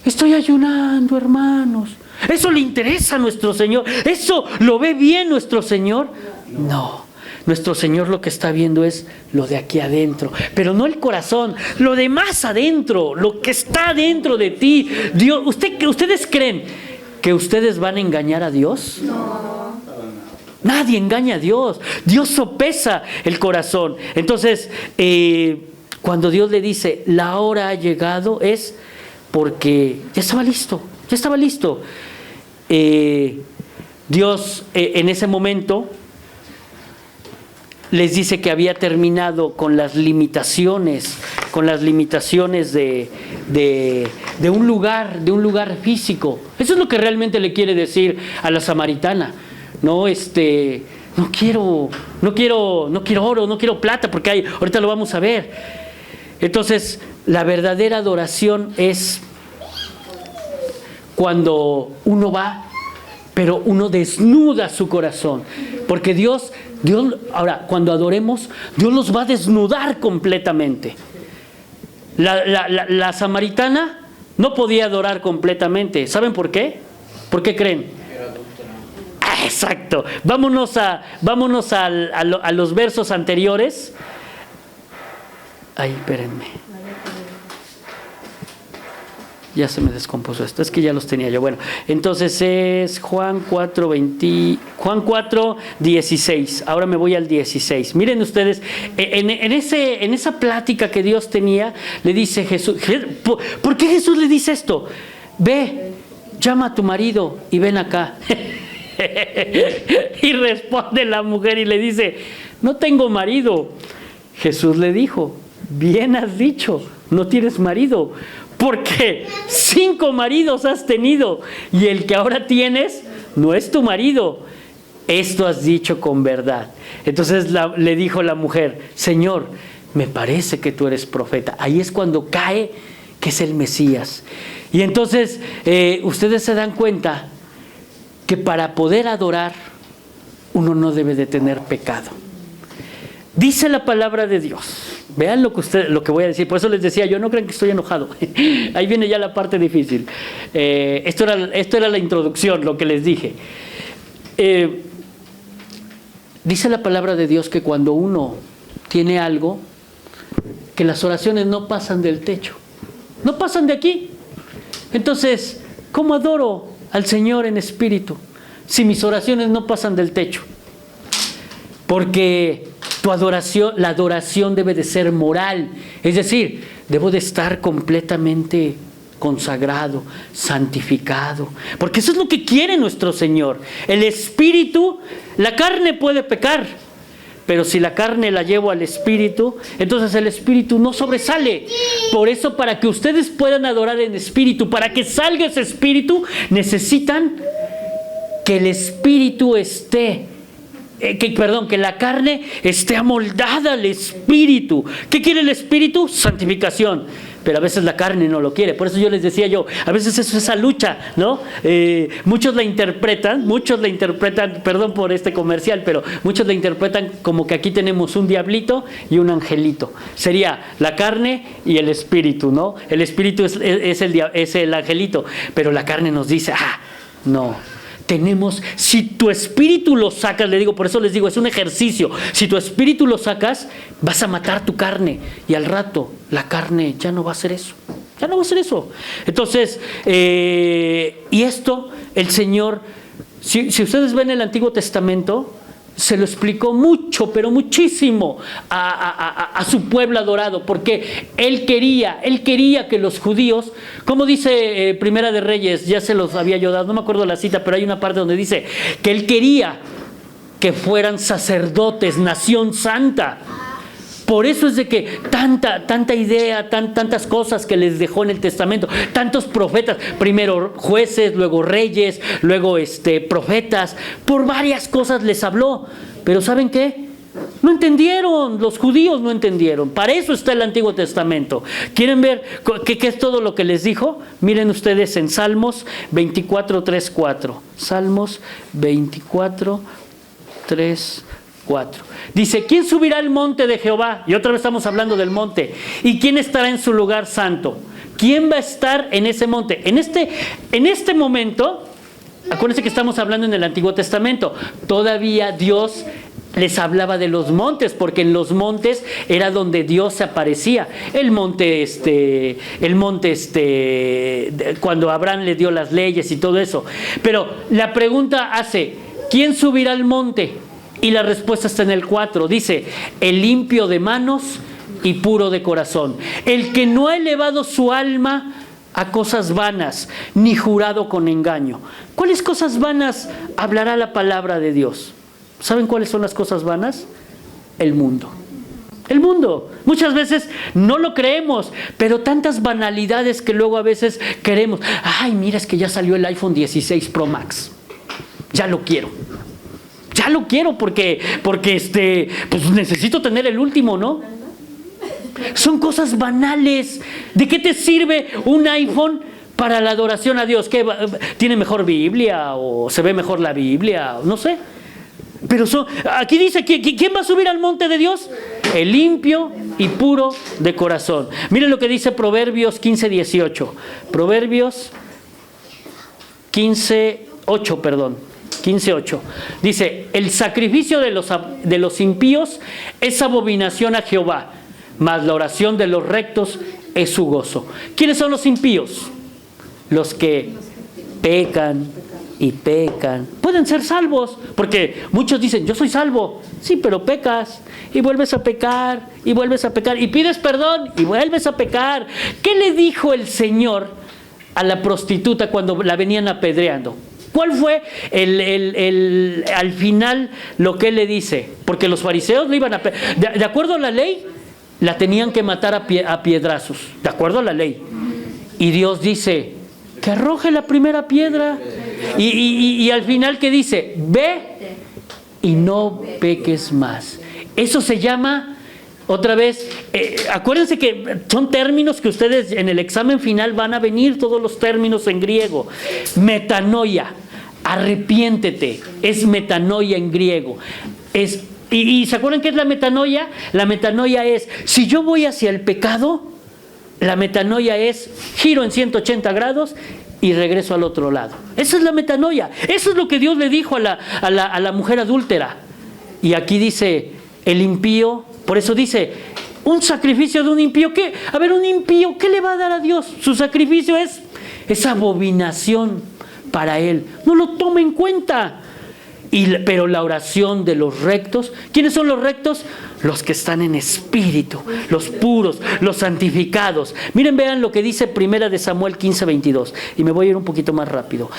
estoy ayunando, hermanos. ¿Eso le interesa a nuestro Señor? ¿Eso lo ve bien nuestro Señor? No. Nuestro Señor lo que está viendo es lo de aquí adentro, pero no el corazón, lo de más adentro, lo que está dentro de ti. Dios, ¿ustedes creen que ustedes van a engañar a Dios? No. Nadie engaña a Dios. Dios sopesa el corazón. Entonces, cuando Dios le dice, la hora ha llegado, es porque ya estaba listo. Dios en ese momento les dice que había terminado con las limitaciones de un lugar físico. Eso es lo que realmente le quiere decir a la samaritana. No quiero oro, no quiero plata, porque ahorita lo vamos a ver. Entonces, la verdadera adoración es cuando uno va, pero uno desnuda su corazón, porque Dios, ahora, cuando adoremos, Dios los va a desnudar completamente. La samaritana no podía adorar completamente. ¿Saben por qué? ¿Por qué creen? Exacto. Vámonos a los versos anteriores. Ay, espérenme. Ya se me descompuso esto, es que ya los tenía yo. Bueno, entonces es Juan 4, 16. Ahora me voy al 16. Miren ustedes, en esa plática que Dios tenía, le dice Jesús, ¿por qué Jesús le dice esto? Ve, llama a tu marido y ven acá. Y responde la mujer y le dice, no tengo marido. Jesús le dijo, bien has dicho, no tienes marido, porque 5 maridos has tenido y el que ahora tienes no es tu marido. Esto has dicho con verdad. Entonces le dijo la mujer, Señor, me parece que tú eres profeta. Ahí es cuando cae que es el Mesías. Y entonces ustedes se dan cuenta que para poder adorar uno no debe de tener pecado. Dice la palabra de Dios. Vean lo que voy a decir. Por eso les decía, yo no crean que estoy enojado. Ahí viene ya la parte difícil. Esto era la introducción, lo que les dije. Dice la palabra de Dios que cuando uno tiene algo, que las oraciones no pasan del techo, no pasan de aquí. Entonces, ¿cómo adoro al Señor en espíritu si mis oraciones no pasan del techo? Porque la adoración debe de ser moral, es decir, debo de estar completamente consagrado, santificado, porque eso es lo que quiere nuestro Señor. El espíritu, la carne puede pecar, pero si la carne la llevo al espíritu, entonces el espíritu no sobresale. Por eso, para que ustedes puedan adorar en espíritu, para que salga ese espíritu, necesitan que el espíritu que la carne esté amoldada al espíritu. ¿Qué quiere el espíritu? Santificación. pero a veces la carne no lo quiere. Por eso yo les decía a veces es esa lucha, ¿no? Muchos la interpretan, perdón por este comercial, pero muchos la interpretan como que aquí tenemos un diablito y un angelito. Sería la carne y el espíritu, ¿no? El espíritu es el angelito, pero la carne nos dice, no. Si tu espíritu lo sacas, por eso les digo, es un ejercicio. Si tu espíritu lo sacas, vas a matar tu carne. Y al rato, la carne ya no va a hacer eso. Ya no va a hacer eso. Entonces, y esto, el Señor, si ustedes ven el Antiguo Testamento, se lo explicó mucho, pero muchísimo a su pueblo adorado, porque Él quería que los judíos, como dice Primera de Reyes, ya se los había yo dado, no me acuerdo la cita, pero hay una parte donde dice que Él quería que fueran sacerdotes, nación santa. Por eso es de que tanta idea, tantas cosas que les dejó en el testamento, tantos profetas, primero jueces, luego reyes, luego profetas, por varias cosas les habló. Pero ¿saben qué? No entendieron, los judíos no entendieron. Para eso está el Antiguo Testamento. ¿Quieren ver qué es todo lo que les dijo? Miren ustedes en Salmos 24, 3, 4. Salmos 24, 3, 4. Dice, ¿quién subirá al monte de Jehová? Y otra vez estamos hablando del monte. ¿Y quién estará en su lugar santo? ¿Quién va a estar en ese monte? En este momento, acuérdense que estamos hablando en el Antiguo Testamento. Todavía Dios les hablaba de los montes, porque en los montes era donde Dios se aparecía. El monte cuando Abraham le dio las leyes y todo eso. Pero la pregunta hace, ¿quién subirá al monte? Y la respuesta está en el 4. Dice, el limpio de manos y puro de corazón. El que no ha elevado su alma a cosas vanas, ni jurado con engaño. ¿Cuáles cosas vanas hablará la palabra de Dios? ¿Saben cuáles son las cosas vanas? El mundo. El mundo. Muchas veces no lo creemos, pero tantas banalidades que luego a veces queremos. Ay, mira, es que ya salió el iPhone 16 Pro Max. Ya lo quiero. Ya lo quiero porque pues necesito tener el último, ¿no? Son cosas banales. ¿De qué te sirve un iPhone para la adoración a Dios? ¿Qué, tiene mejor Biblia o se ve mejor la Biblia? No sé. Pero aquí dice, ¿quién va a subir al monte de Dios? El limpio y puro de corazón. Miren lo que dice Proverbios 15, 18. Proverbios 15:8, perdón. 15:8. Dice, el sacrificio de los impíos es abominación a Jehová, mas la oración de los rectos es su gozo. ¿Quiénes son los impíos? Los que pecan y pecan. Pueden ser salvos, porque muchos dicen, yo soy salvo. Sí, pero pecas y vuelves a pecar y vuelves a pecar y pides perdón y vuelves a pecar. ¿Qué le dijo el Señor a la prostituta cuando la venían apedreando? ¿Cuál fue al final lo que él le dice? Porque los fariseos lo iban a... De acuerdo a la ley, la tenían que matar a piedrazos. De acuerdo a la ley. Y Dios dice, que arroje la primera piedra. Y al final, ¿qué dice? Ve y no peques más. Eso se llama... Otra vez, acuérdense que son términos que ustedes en el examen final van a venir, todos los términos en griego. Metanoia, arrepiéntete, es metanoia en griego. ¿Y se acuerdan qué es la metanoia? La metanoia es, si yo voy hacia el pecado, la metanoia es giro en 180 grados y regreso al otro lado. Esa es la metanoia. Eso es lo que Dios le dijo a la mujer adúltera. Y aquí dice, el impío... Por eso dice, un sacrificio de un impío, ¿qué? A ver, un impío, ¿qué le va a dar a Dios? Su sacrificio es abominación para Él. No lo toma en cuenta. Pero la oración de los rectos, ¿quiénes son los rectos? Los que están en espíritu, los puros, los santificados. Miren, vean lo que dice Primera de Samuel 15, 22. Y me voy a ir un poquito más rápido.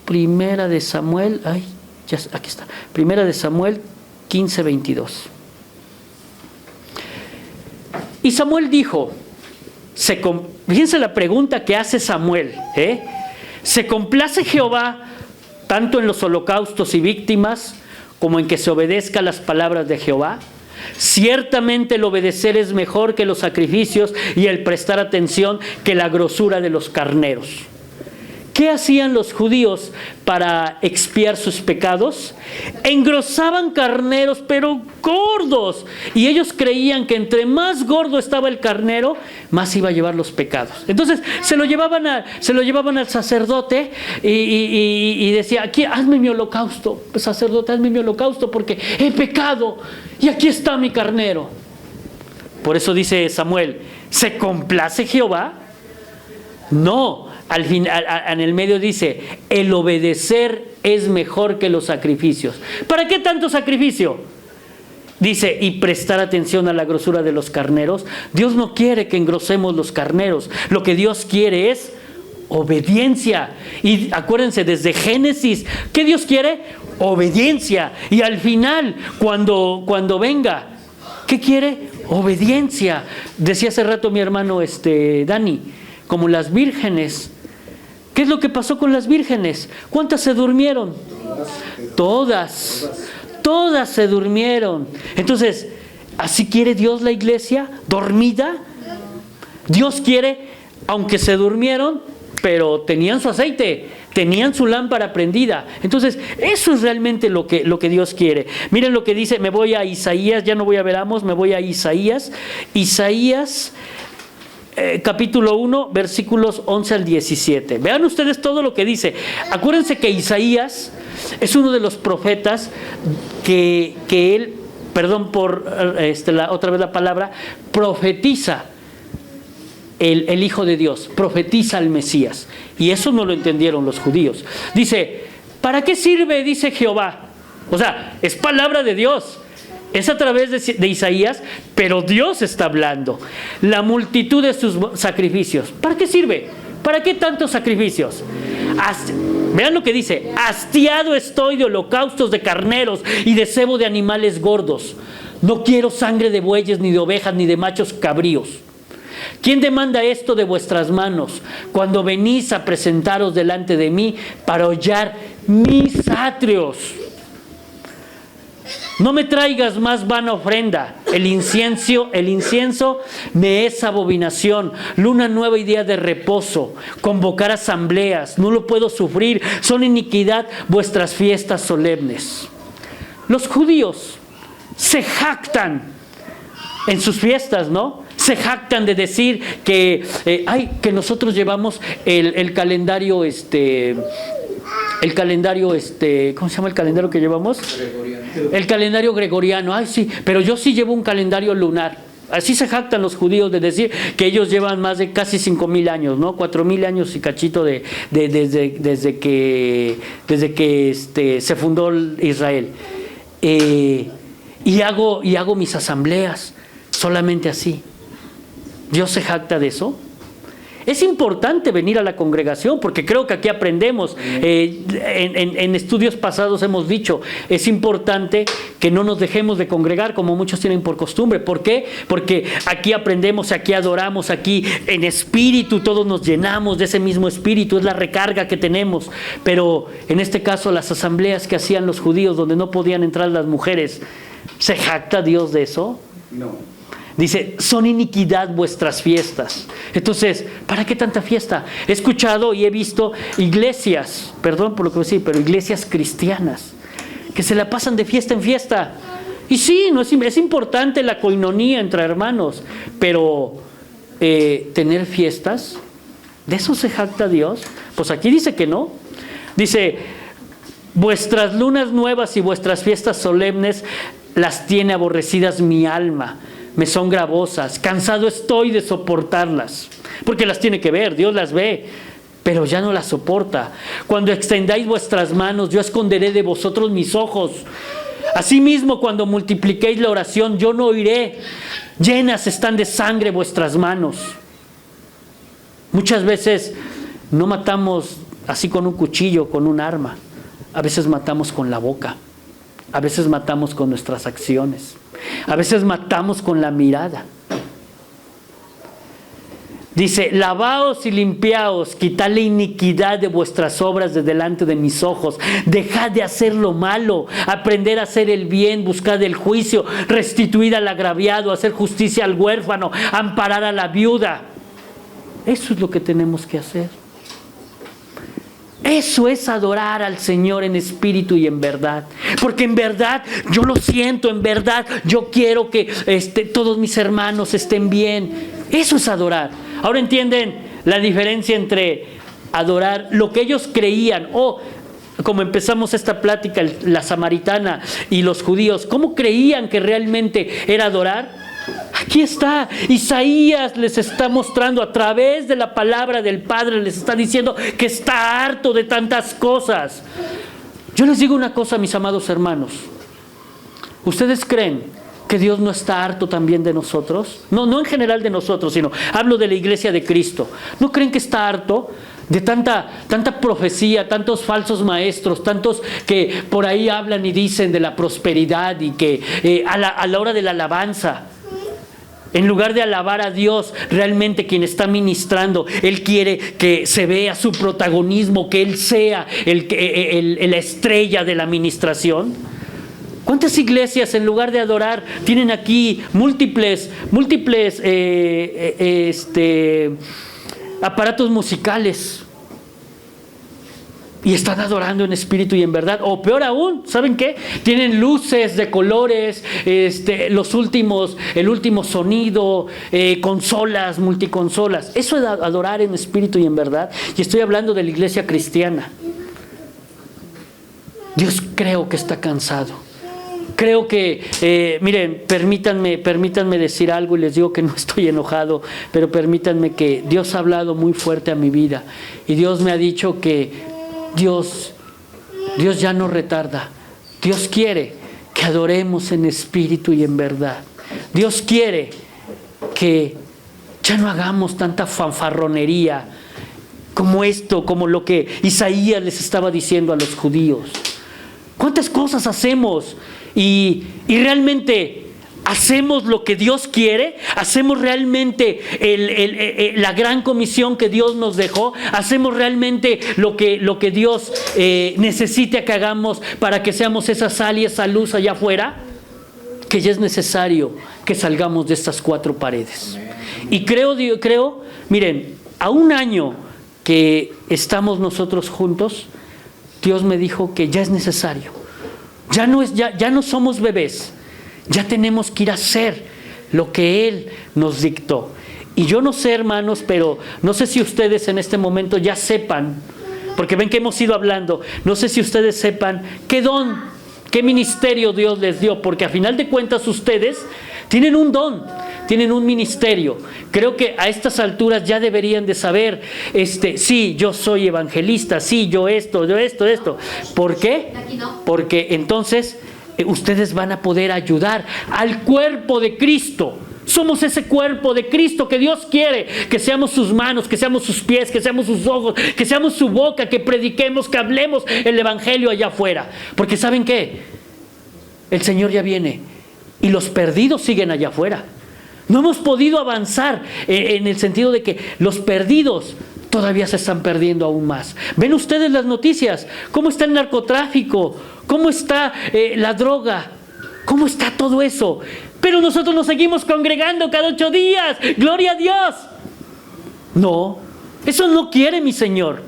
Primera de Samuel, aquí está. Primera de Samuel 15, 22. Y Samuel dijo, fíjense la pregunta que hace Samuel, ¿se complace Jehová tanto en los holocaustos y víctimas como en que se obedezca las palabras de Jehová? Ciertamente el obedecer es mejor que los sacrificios y el prestar atención que la grosura de los carneros. ¿Qué hacían los judíos para expiar sus pecados? Engrosaban carneros, pero gordos. Y ellos creían que entre más gordo estaba el carnero, más iba a llevar los pecados. Entonces se lo llevaban al sacerdote y decía, aquí hazme mi holocausto, sacerdote, hazme mi holocausto porque he pecado y aquí está mi carnero. Por eso dice Samuel, ¿se complace Jehová? No. Al final, en el medio dice, el obedecer es mejor que los sacrificios. ¿Para qué tanto sacrificio? Dice, y prestar atención a la grosura de los carneros. Dios no quiere que engrosemos los carneros. Lo que Dios quiere es obediencia. Y acuérdense, desde Génesis, ¿qué Dios quiere? Obediencia. Y al final, cuando venga, ¿qué quiere? Obediencia. Decía hace rato mi hermano Dani, como las vírgenes. ¿Qué es lo que pasó con las vírgenes? ¿Cuántas se durmieron? Todas se durmieron. Entonces, ¿así quiere Dios la iglesia? ¿Dormida? Dios quiere, aunque se durmieron, pero tenían su aceite, tenían su lámpara prendida. Entonces, eso es realmente lo que Dios quiere. Miren lo que dice, me voy a Isaías, ya no voy a ver Amos, me voy a Isaías. Isaías capítulo 1, versículos 11 al 17. Vean ustedes todo lo que dice. Acuérdense que Isaías es uno de los profetas que él, perdón por otra vez la palabra, profetiza el Hijo de Dios, profetiza al Mesías. Y eso no lo entendieron los judíos. Dice, ¿para qué sirve? Dice Jehová. O sea, es palabra de Dios. Es a través de Isaías, pero Dios está hablando. La multitud de sus sacrificios. ¿Para qué sirve? ¿Para qué tantos sacrificios? Vean lo que dice. Hastiado estoy de holocaustos de carneros y de cebo de animales gordos. No quiero sangre de bueyes, ni de ovejas, ni de machos cabríos. ¿Quién demanda esto de vuestras manos cuando venís a presentaros delante de mí para hollar mis atrios? No me traigas más vana ofrenda. El incienso me es abominación. Luna nueva y día de reposo. Convocar asambleas. No lo puedo sufrir. Son iniquidad vuestras fiestas solemnes. Los judíos se jactan en sus fiestas, ¿no? Se jactan de decir que nosotros llevamos el calendario ¿cómo se llama el calendario que llevamos? Gregoriano. El calendario gregoriano. Ay, sí, pero yo sí llevo un calendario lunar. Así se jactan los judíos de decir que ellos llevan más de casi 5,000 años, ¿no? 4,000 años y cachito desde que se fundó Israel. Y hago mis asambleas solamente así. ¿Dios se jacta de eso? Es importante venir a la congregación porque creo que aquí aprendemos. En estudios pasados hemos dicho, es importante que no nos dejemos de congregar como muchos tienen por costumbre. ¿Por qué? Porque aquí aprendemos, aquí adoramos, aquí en espíritu todos nos llenamos de ese mismo espíritu, es la recarga que tenemos. Pero en este caso las asambleas que hacían los judíos donde no podían entrar las mujeres, ¿se jacta Dios de eso? No. Dice, son iniquidad vuestras fiestas. Entonces, ¿para qué tanta fiesta? He escuchado y he visto iglesias, perdón por lo que voy a decir, pero iglesias cristianas, que se la pasan de fiesta en fiesta. Y sí, es importante la coinonía entre hermanos, pero tener fiestas, ¿de eso se jacta Dios? Pues aquí dice que no. Dice, vuestras lunas nuevas y vuestras fiestas solemnes las tiene aborrecidas mi alma. Me son gravosas, cansado estoy de soportarlas, porque las tiene que ver, Dios las ve, pero ya no las soporta. Cuando extendáis vuestras manos, yo esconderé de vosotros mis ojos. Asimismo, cuando multipliquéis la oración, yo no oiré. Llenas están de sangre vuestras manos. Muchas veces no matamos así con un cuchillo, con un arma. A veces matamos con la boca. A veces matamos con nuestras acciones. A veces matamos con la mirada. Dice, lavaos y limpiaos, quitad la iniquidad de vuestras obras de delante de mis ojos, dejad de hacer lo malo, aprender a hacer el bien, buscad el juicio, restituir al agraviado, hacer justicia al huérfano, amparar a la viuda. Eso es lo que tenemos que hacer. Eso es adorar al Señor en espíritu y en verdad. Porque en verdad yo lo siento, en verdad yo quiero que todos mis hermanos estén bien. Eso es adorar. Ahora entienden la diferencia entre adorar lo que ellos creían, o como empezamos esta plática, la samaritana y los judíos, ¿cómo creían que realmente era adorar? Aquí está, Isaías les está mostrando a través de la palabra del Padre, les está diciendo que está harto de tantas cosas. Yo les digo una cosa, mis amados hermanos, ¿ustedes creen que Dios no está harto también de nosotros? No en general de nosotros, sino hablo de la iglesia de Cristo. ¿No creen que está harto de tanta profecía, tantos falsos maestros, tantos que por ahí hablan y dicen de la prosperidad y que a la hora de la alabanza, en lugar de alabar a Dios, realmente quien está ministrando, Él quiere que se vea su protagonismo, que Él sea la estrella de la administración? ¿Cuántas iglesias en lugar de adorar tienen aquí múltiples aparatos musicales? Y están adorando en espíritu y en verdad. O peor aún, ¿saben qué? Tienen luces de colores, el último sonido, consolas, multiconsolas. Eso es adorar en espíritu y en verdad. Y estoy hablando de la iglesia cristiana. Dios creo que está cansado. Creo que, miren, permítanme decir algo y les digo que no estoy enojado, pero permítanme que Dios ha hablado muy fuerte a mi vida. Y Dios me ha dicho que Dios ya no retarda. Dios quiere que adoremos en espíritu y en verdad. Dios quiere que ya no hagamos tanta fanfarronería como lo que Isaías les estaba diciendo a los judíos. ¿Cuántas cosas hacemos? Y realmente ¿hacemos lo que Dios quiere? ¿Hacemos realmente la gran comisión que Dios nos dejó? ¿Hacemos realmente lo que Dios necesita que hagamos para que seamos esa sal y esa luz allá afuera? Que ya es necesario que salgamos de estas cuatro paredes. Y creo, miren, a un año que estamos nosotros juntos, Dios me dijo que ya es necesario. Ya no somos bebés. Ya tenemos que ir a hacer lo que Él nos dictó. Y yo no sé, hermanos, pero no sé si ustedes en este momento ya sepan, porque ven que hemos ido hablando, no sé si ustedes sepan qué don, qué ministerio Dios les dio, porque a final de cuentas ustedes tienen un don, tienen un ministerio. Creo que a estas alturas ya deberían de saber, sí, yo soy evangelista, sí, yo esto. ¿Por qué? Porque entonces ustedes van a poder ayudar al cuerpo de Cristo. Somos ese cuerpo de Cristo que Dios quiere que seamos sus manos, que seamos sus pies, que seamos sus ojos, que seamos su boca, que prediquemos, que hablemos el evangelio allá afuera. Porque ¿saben qué? El Señor ya viene y los perdidos siguen allá afuera. No hemos podido avanzar en el sentido de que los perdidos todavía se están perdiendo aún más. ¿Ven ustedes las noticias? ¿Cómo está el narcotráfico? ¿Cómo está la droga? ¿Cómo está todo eso? Pero nosotros nos seguimos congregando cada 8 días. ¡Gloria a Dios! No, eso no quiere mi Señor.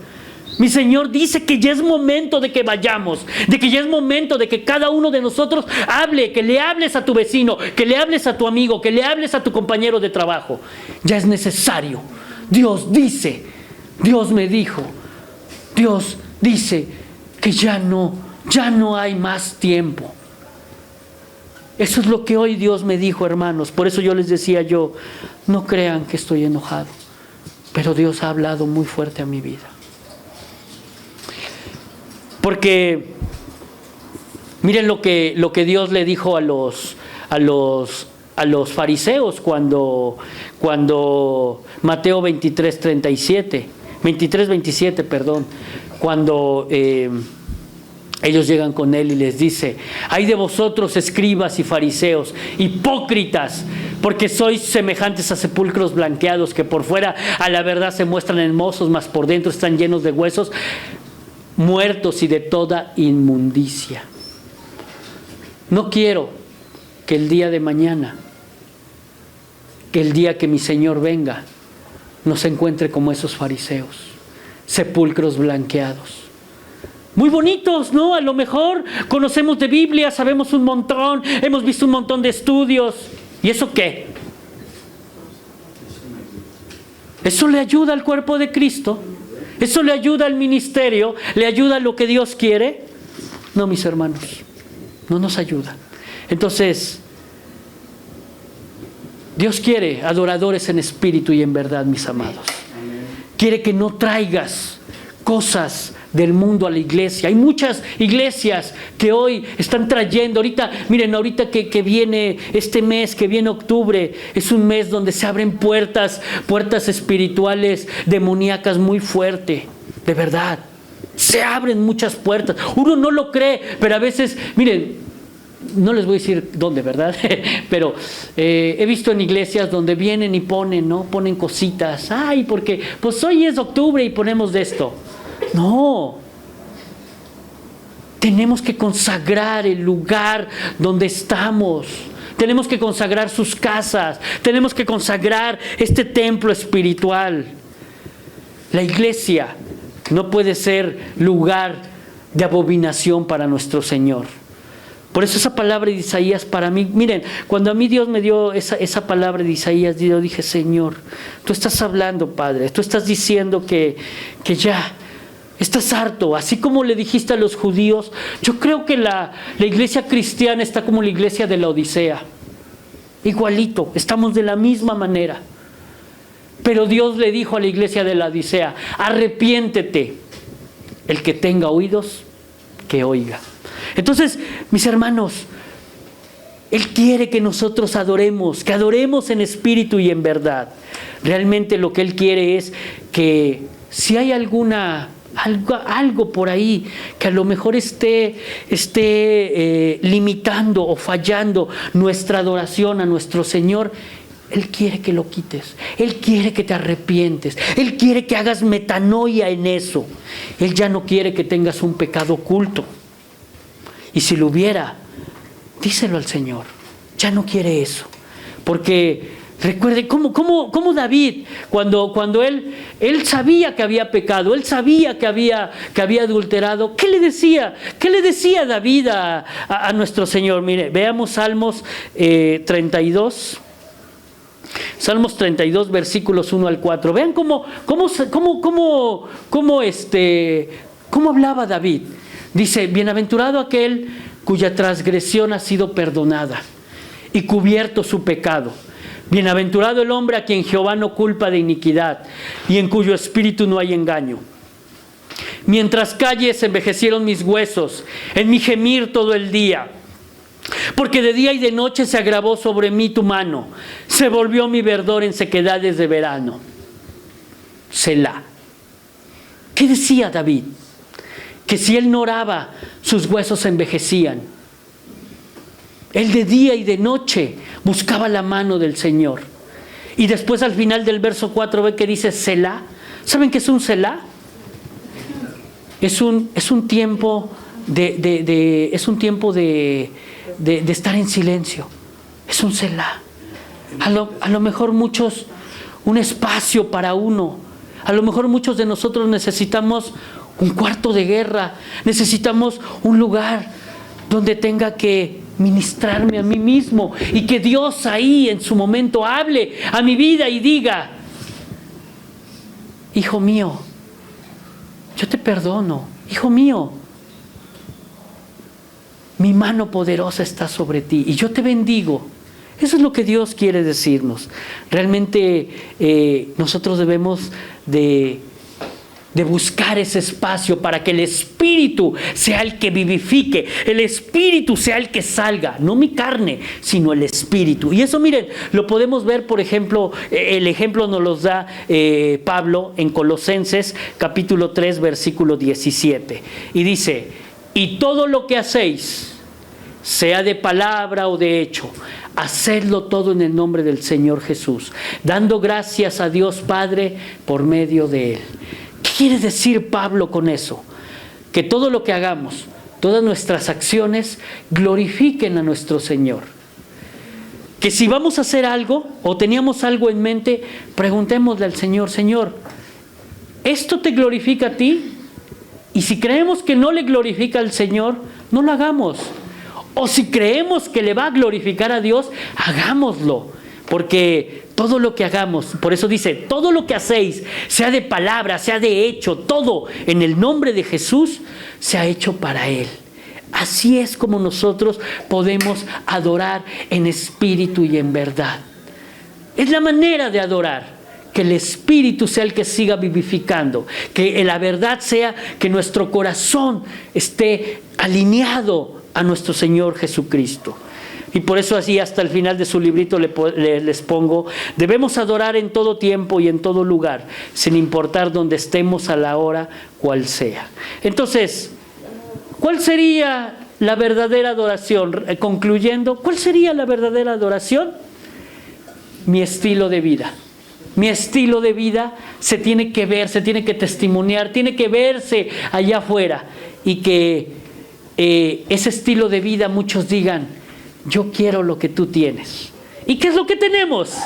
Mi Señor dice que ya es momento de que vayamos, de que ya es momento de que cada uno de nosotros hable, que le hables a tu vecino, que le hables a tu amigo, que le hables a tu compañero de trabajo. Ya es necesario. Dios dice, Dios me dijo, Dios dice que ya no hay más tiempo. Eso es lo que hoy Dios me dijo, hermanos. Por eso yo les decía no crean que estoy enojado, pero Dios ha hablado muy fuerte a mi vida. Porque miren lo que Dios le dijo a los fariseos cuando Mateo 23:27, cuando ellos llegan con él y les dice: ay de vosotros, escribas y fariseos, hipócritas, porque sois semejantes a sepulcros blanqueados, que por fuera a la verdad se muestran hermosos, mas por dentro están llenos de huesos muertos y de toda inmundicia. No quiero que el día de mañana, que el día que mi Señor venga, nos encuentre como esos fariseos, sepulcros blanqueados. Muy bonitos, ¿no? A lo mejor conocemos de Biblia, sabemos un montón, hemos visto un montón de estudios. ¿Y eso qué? ¿Eso le ayuda al cuerpo de Cristo? ¿Eso le ayuda al ministerio? ¿Le ayuda a lo que Dios quiere? No, mis hermanos, no nos ayuda. Entonces, Dios quiere adoradores en espíritu y en verdad, mis amados. Quiere que no traigas cosas del mundo a la iglesia. Hay muchas iglesias que hoy están trayendo, ahorita que viene este mes, que viene octubre, es un mes donde se abren puertas espirituales demoníacas muy fuerte, de verdad. Se abren muchas puertas. Uno no lo cree, pero a veces, miren, no les voy a decir dónde, ¿verdad? Pero he visto en iglesias donde vienen y ponen, ¿no? Ponen cositas. Ay, porque pues hoy es octubre y ponemos de esto. No. Tenemos que consagrar el lugar donde estamos. Tenemos que consagrar sus casas. Tenemos que consagrar este templo espiritual. La iglesia no puede ser lugar de abominación para nuestro Señor. Por eso esa palabra de Isaías para mí, miren, cuando a mí Dios me dio esa palabra de Isaías, yo dije: Señor, tú estás hablando, Padre, tú estás diciendo que ya estás harto, así como le dijiste a los judíos. Yo creo que la iglesia cristiana está como la iglesia de la Odisea, igualito, estamos de la misma manera. Pero Dios le dijo a la iglesia de la Odisea: arrepiéntete, el que tenga oídos, que oiga. Entonces, mis hermanos, Él quiere que nosotros adoremos, que adoremos en espíritu y en verdad. Realmente lo que Él quiere es que si hay algo por ahí que a lo mejor esté limitando o fallando nuestra adoración a nuestro Señor, Él quiere que lo quites. Él quiere que te arrepientes. Él quiere que hagas metanoia en eso. Él ya no quiere que tengas un pecado oculto. Y si lo hubiera, díselo al Señor. Ya no quiere eso. Porque recuerde cómo David, cuando él sabía que había pecado, él sabía que había adulterado, ¿qué le decía? ¿Qué le decía David a nuestro Señor? Mire, veamos Salmos 32. Salmos 32, versículos 1 al 4. Vean cómo hablaba David. Dice: bienaventurado aquel cuya transgresión ha sido perdonada y cubierto su pecado. Bienaventurado el hombre a quien Jehová no culpa de iniquidad y en cuyo espíritu no hay engaño. Mientras calles envejecieron mis huesos, en mi gemir todo el día. Porque de día y de noche se agravó sobre mí tu mano, se volvió mi verdor en sequedades de verano. Selah. ¿Qué decía David? Que si él no oraba, sus huesos se envejecían. Él de día y de noche buscaba la mano del Señor. Y después al final del verso 4 ve que dice Selah. ¿Saben qué es un Selah? Es un tiempo de estar en silencio. Es un Selah. A lo mejor muchos, un espacio para uno. A lo mejor muchos de nosotros necesitamos un cuarto de guerra. Necesitamos un lugar donde tenga que ministrarme a mí mismo y que Dios ahí en su momento hable a mi vida y diga: hijo mío, yo te perdono. Hijo mío, mi mano poderosa está sobre ti y yo te bendigo. Eso es lo que Dios quiere decirnos. Realmente nosotros debemos de buscar ese espacio para que el Espíritu sea el que vivifique, el Espíritu sea el que salga, no mi carne, sino el Espíritu. Y eso, miren, lo podemos ver, por ejemplo, el ejemplo nos lo da Pablo en Colosenses capítulo 3, versículo 17. Y dice: Y todo lo que hacéis, sea de palabra o de hecho, hacedlo todo en el nombre del Señor Jesús, dando gracias a Dios Padre por medio de Él. ¿Qué quiere decir Pablo con eso? Que todo lo que hagamos, todas nuestras acciones, glorifiquen a nuestro Señor. Que si vamos a hacer algo o teníamos algo en mente, preguntémosle al Señor, Señor, ¿esto te glorifica a ti? Y si creemos que no le glorifica al Señor, no lo hagamos. O si creemos que le va a glorificar a Dios, hagámoslo. Porque todo lo que hagamos, por eso dice, todo lo que hacéis, sea de palabra, sea de hecho, todo en el nombre de Jesús, se ha hecho para Él. Así es como nosotros podemos adorar en espíritu y en verdad. Es la manera de adorar. Que el Espíritu sea el que siga vivificando, que la verdad sea que nuestro corazón esté alineado a nuestro Señor Jesucristo. Y por eso así hasta el final de su librito les pongo, debemos adorar en todo tiempo y en todo lugar, sin importar dónde estemos a la hora cual sea. Entonces, ¿cuál sería la verdadera adoración? Concluyendo, ¿cuál sería la verdadera adoración? Mi estilo de vida. Mi estilo de vida se tiene que ver, se tiene que testimoniar, tiene que verse allá afuera. Y que ese estilo de vida muchos digan, yo quiero lo que tú tienes. ¿Y qué es lo que tenemos?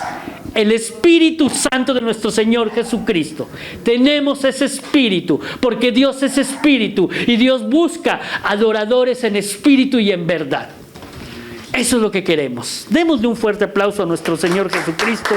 El Espíritu Santo de nuestro Señor Jesucristo. Tenemos ese Espíritu, porque Dios es Espíritu y Dios busca adoradores en espíritu y en verdad. Eso es lo que queremos. Démosle un fuerte aplauso a nuestro Señor Jesucristo.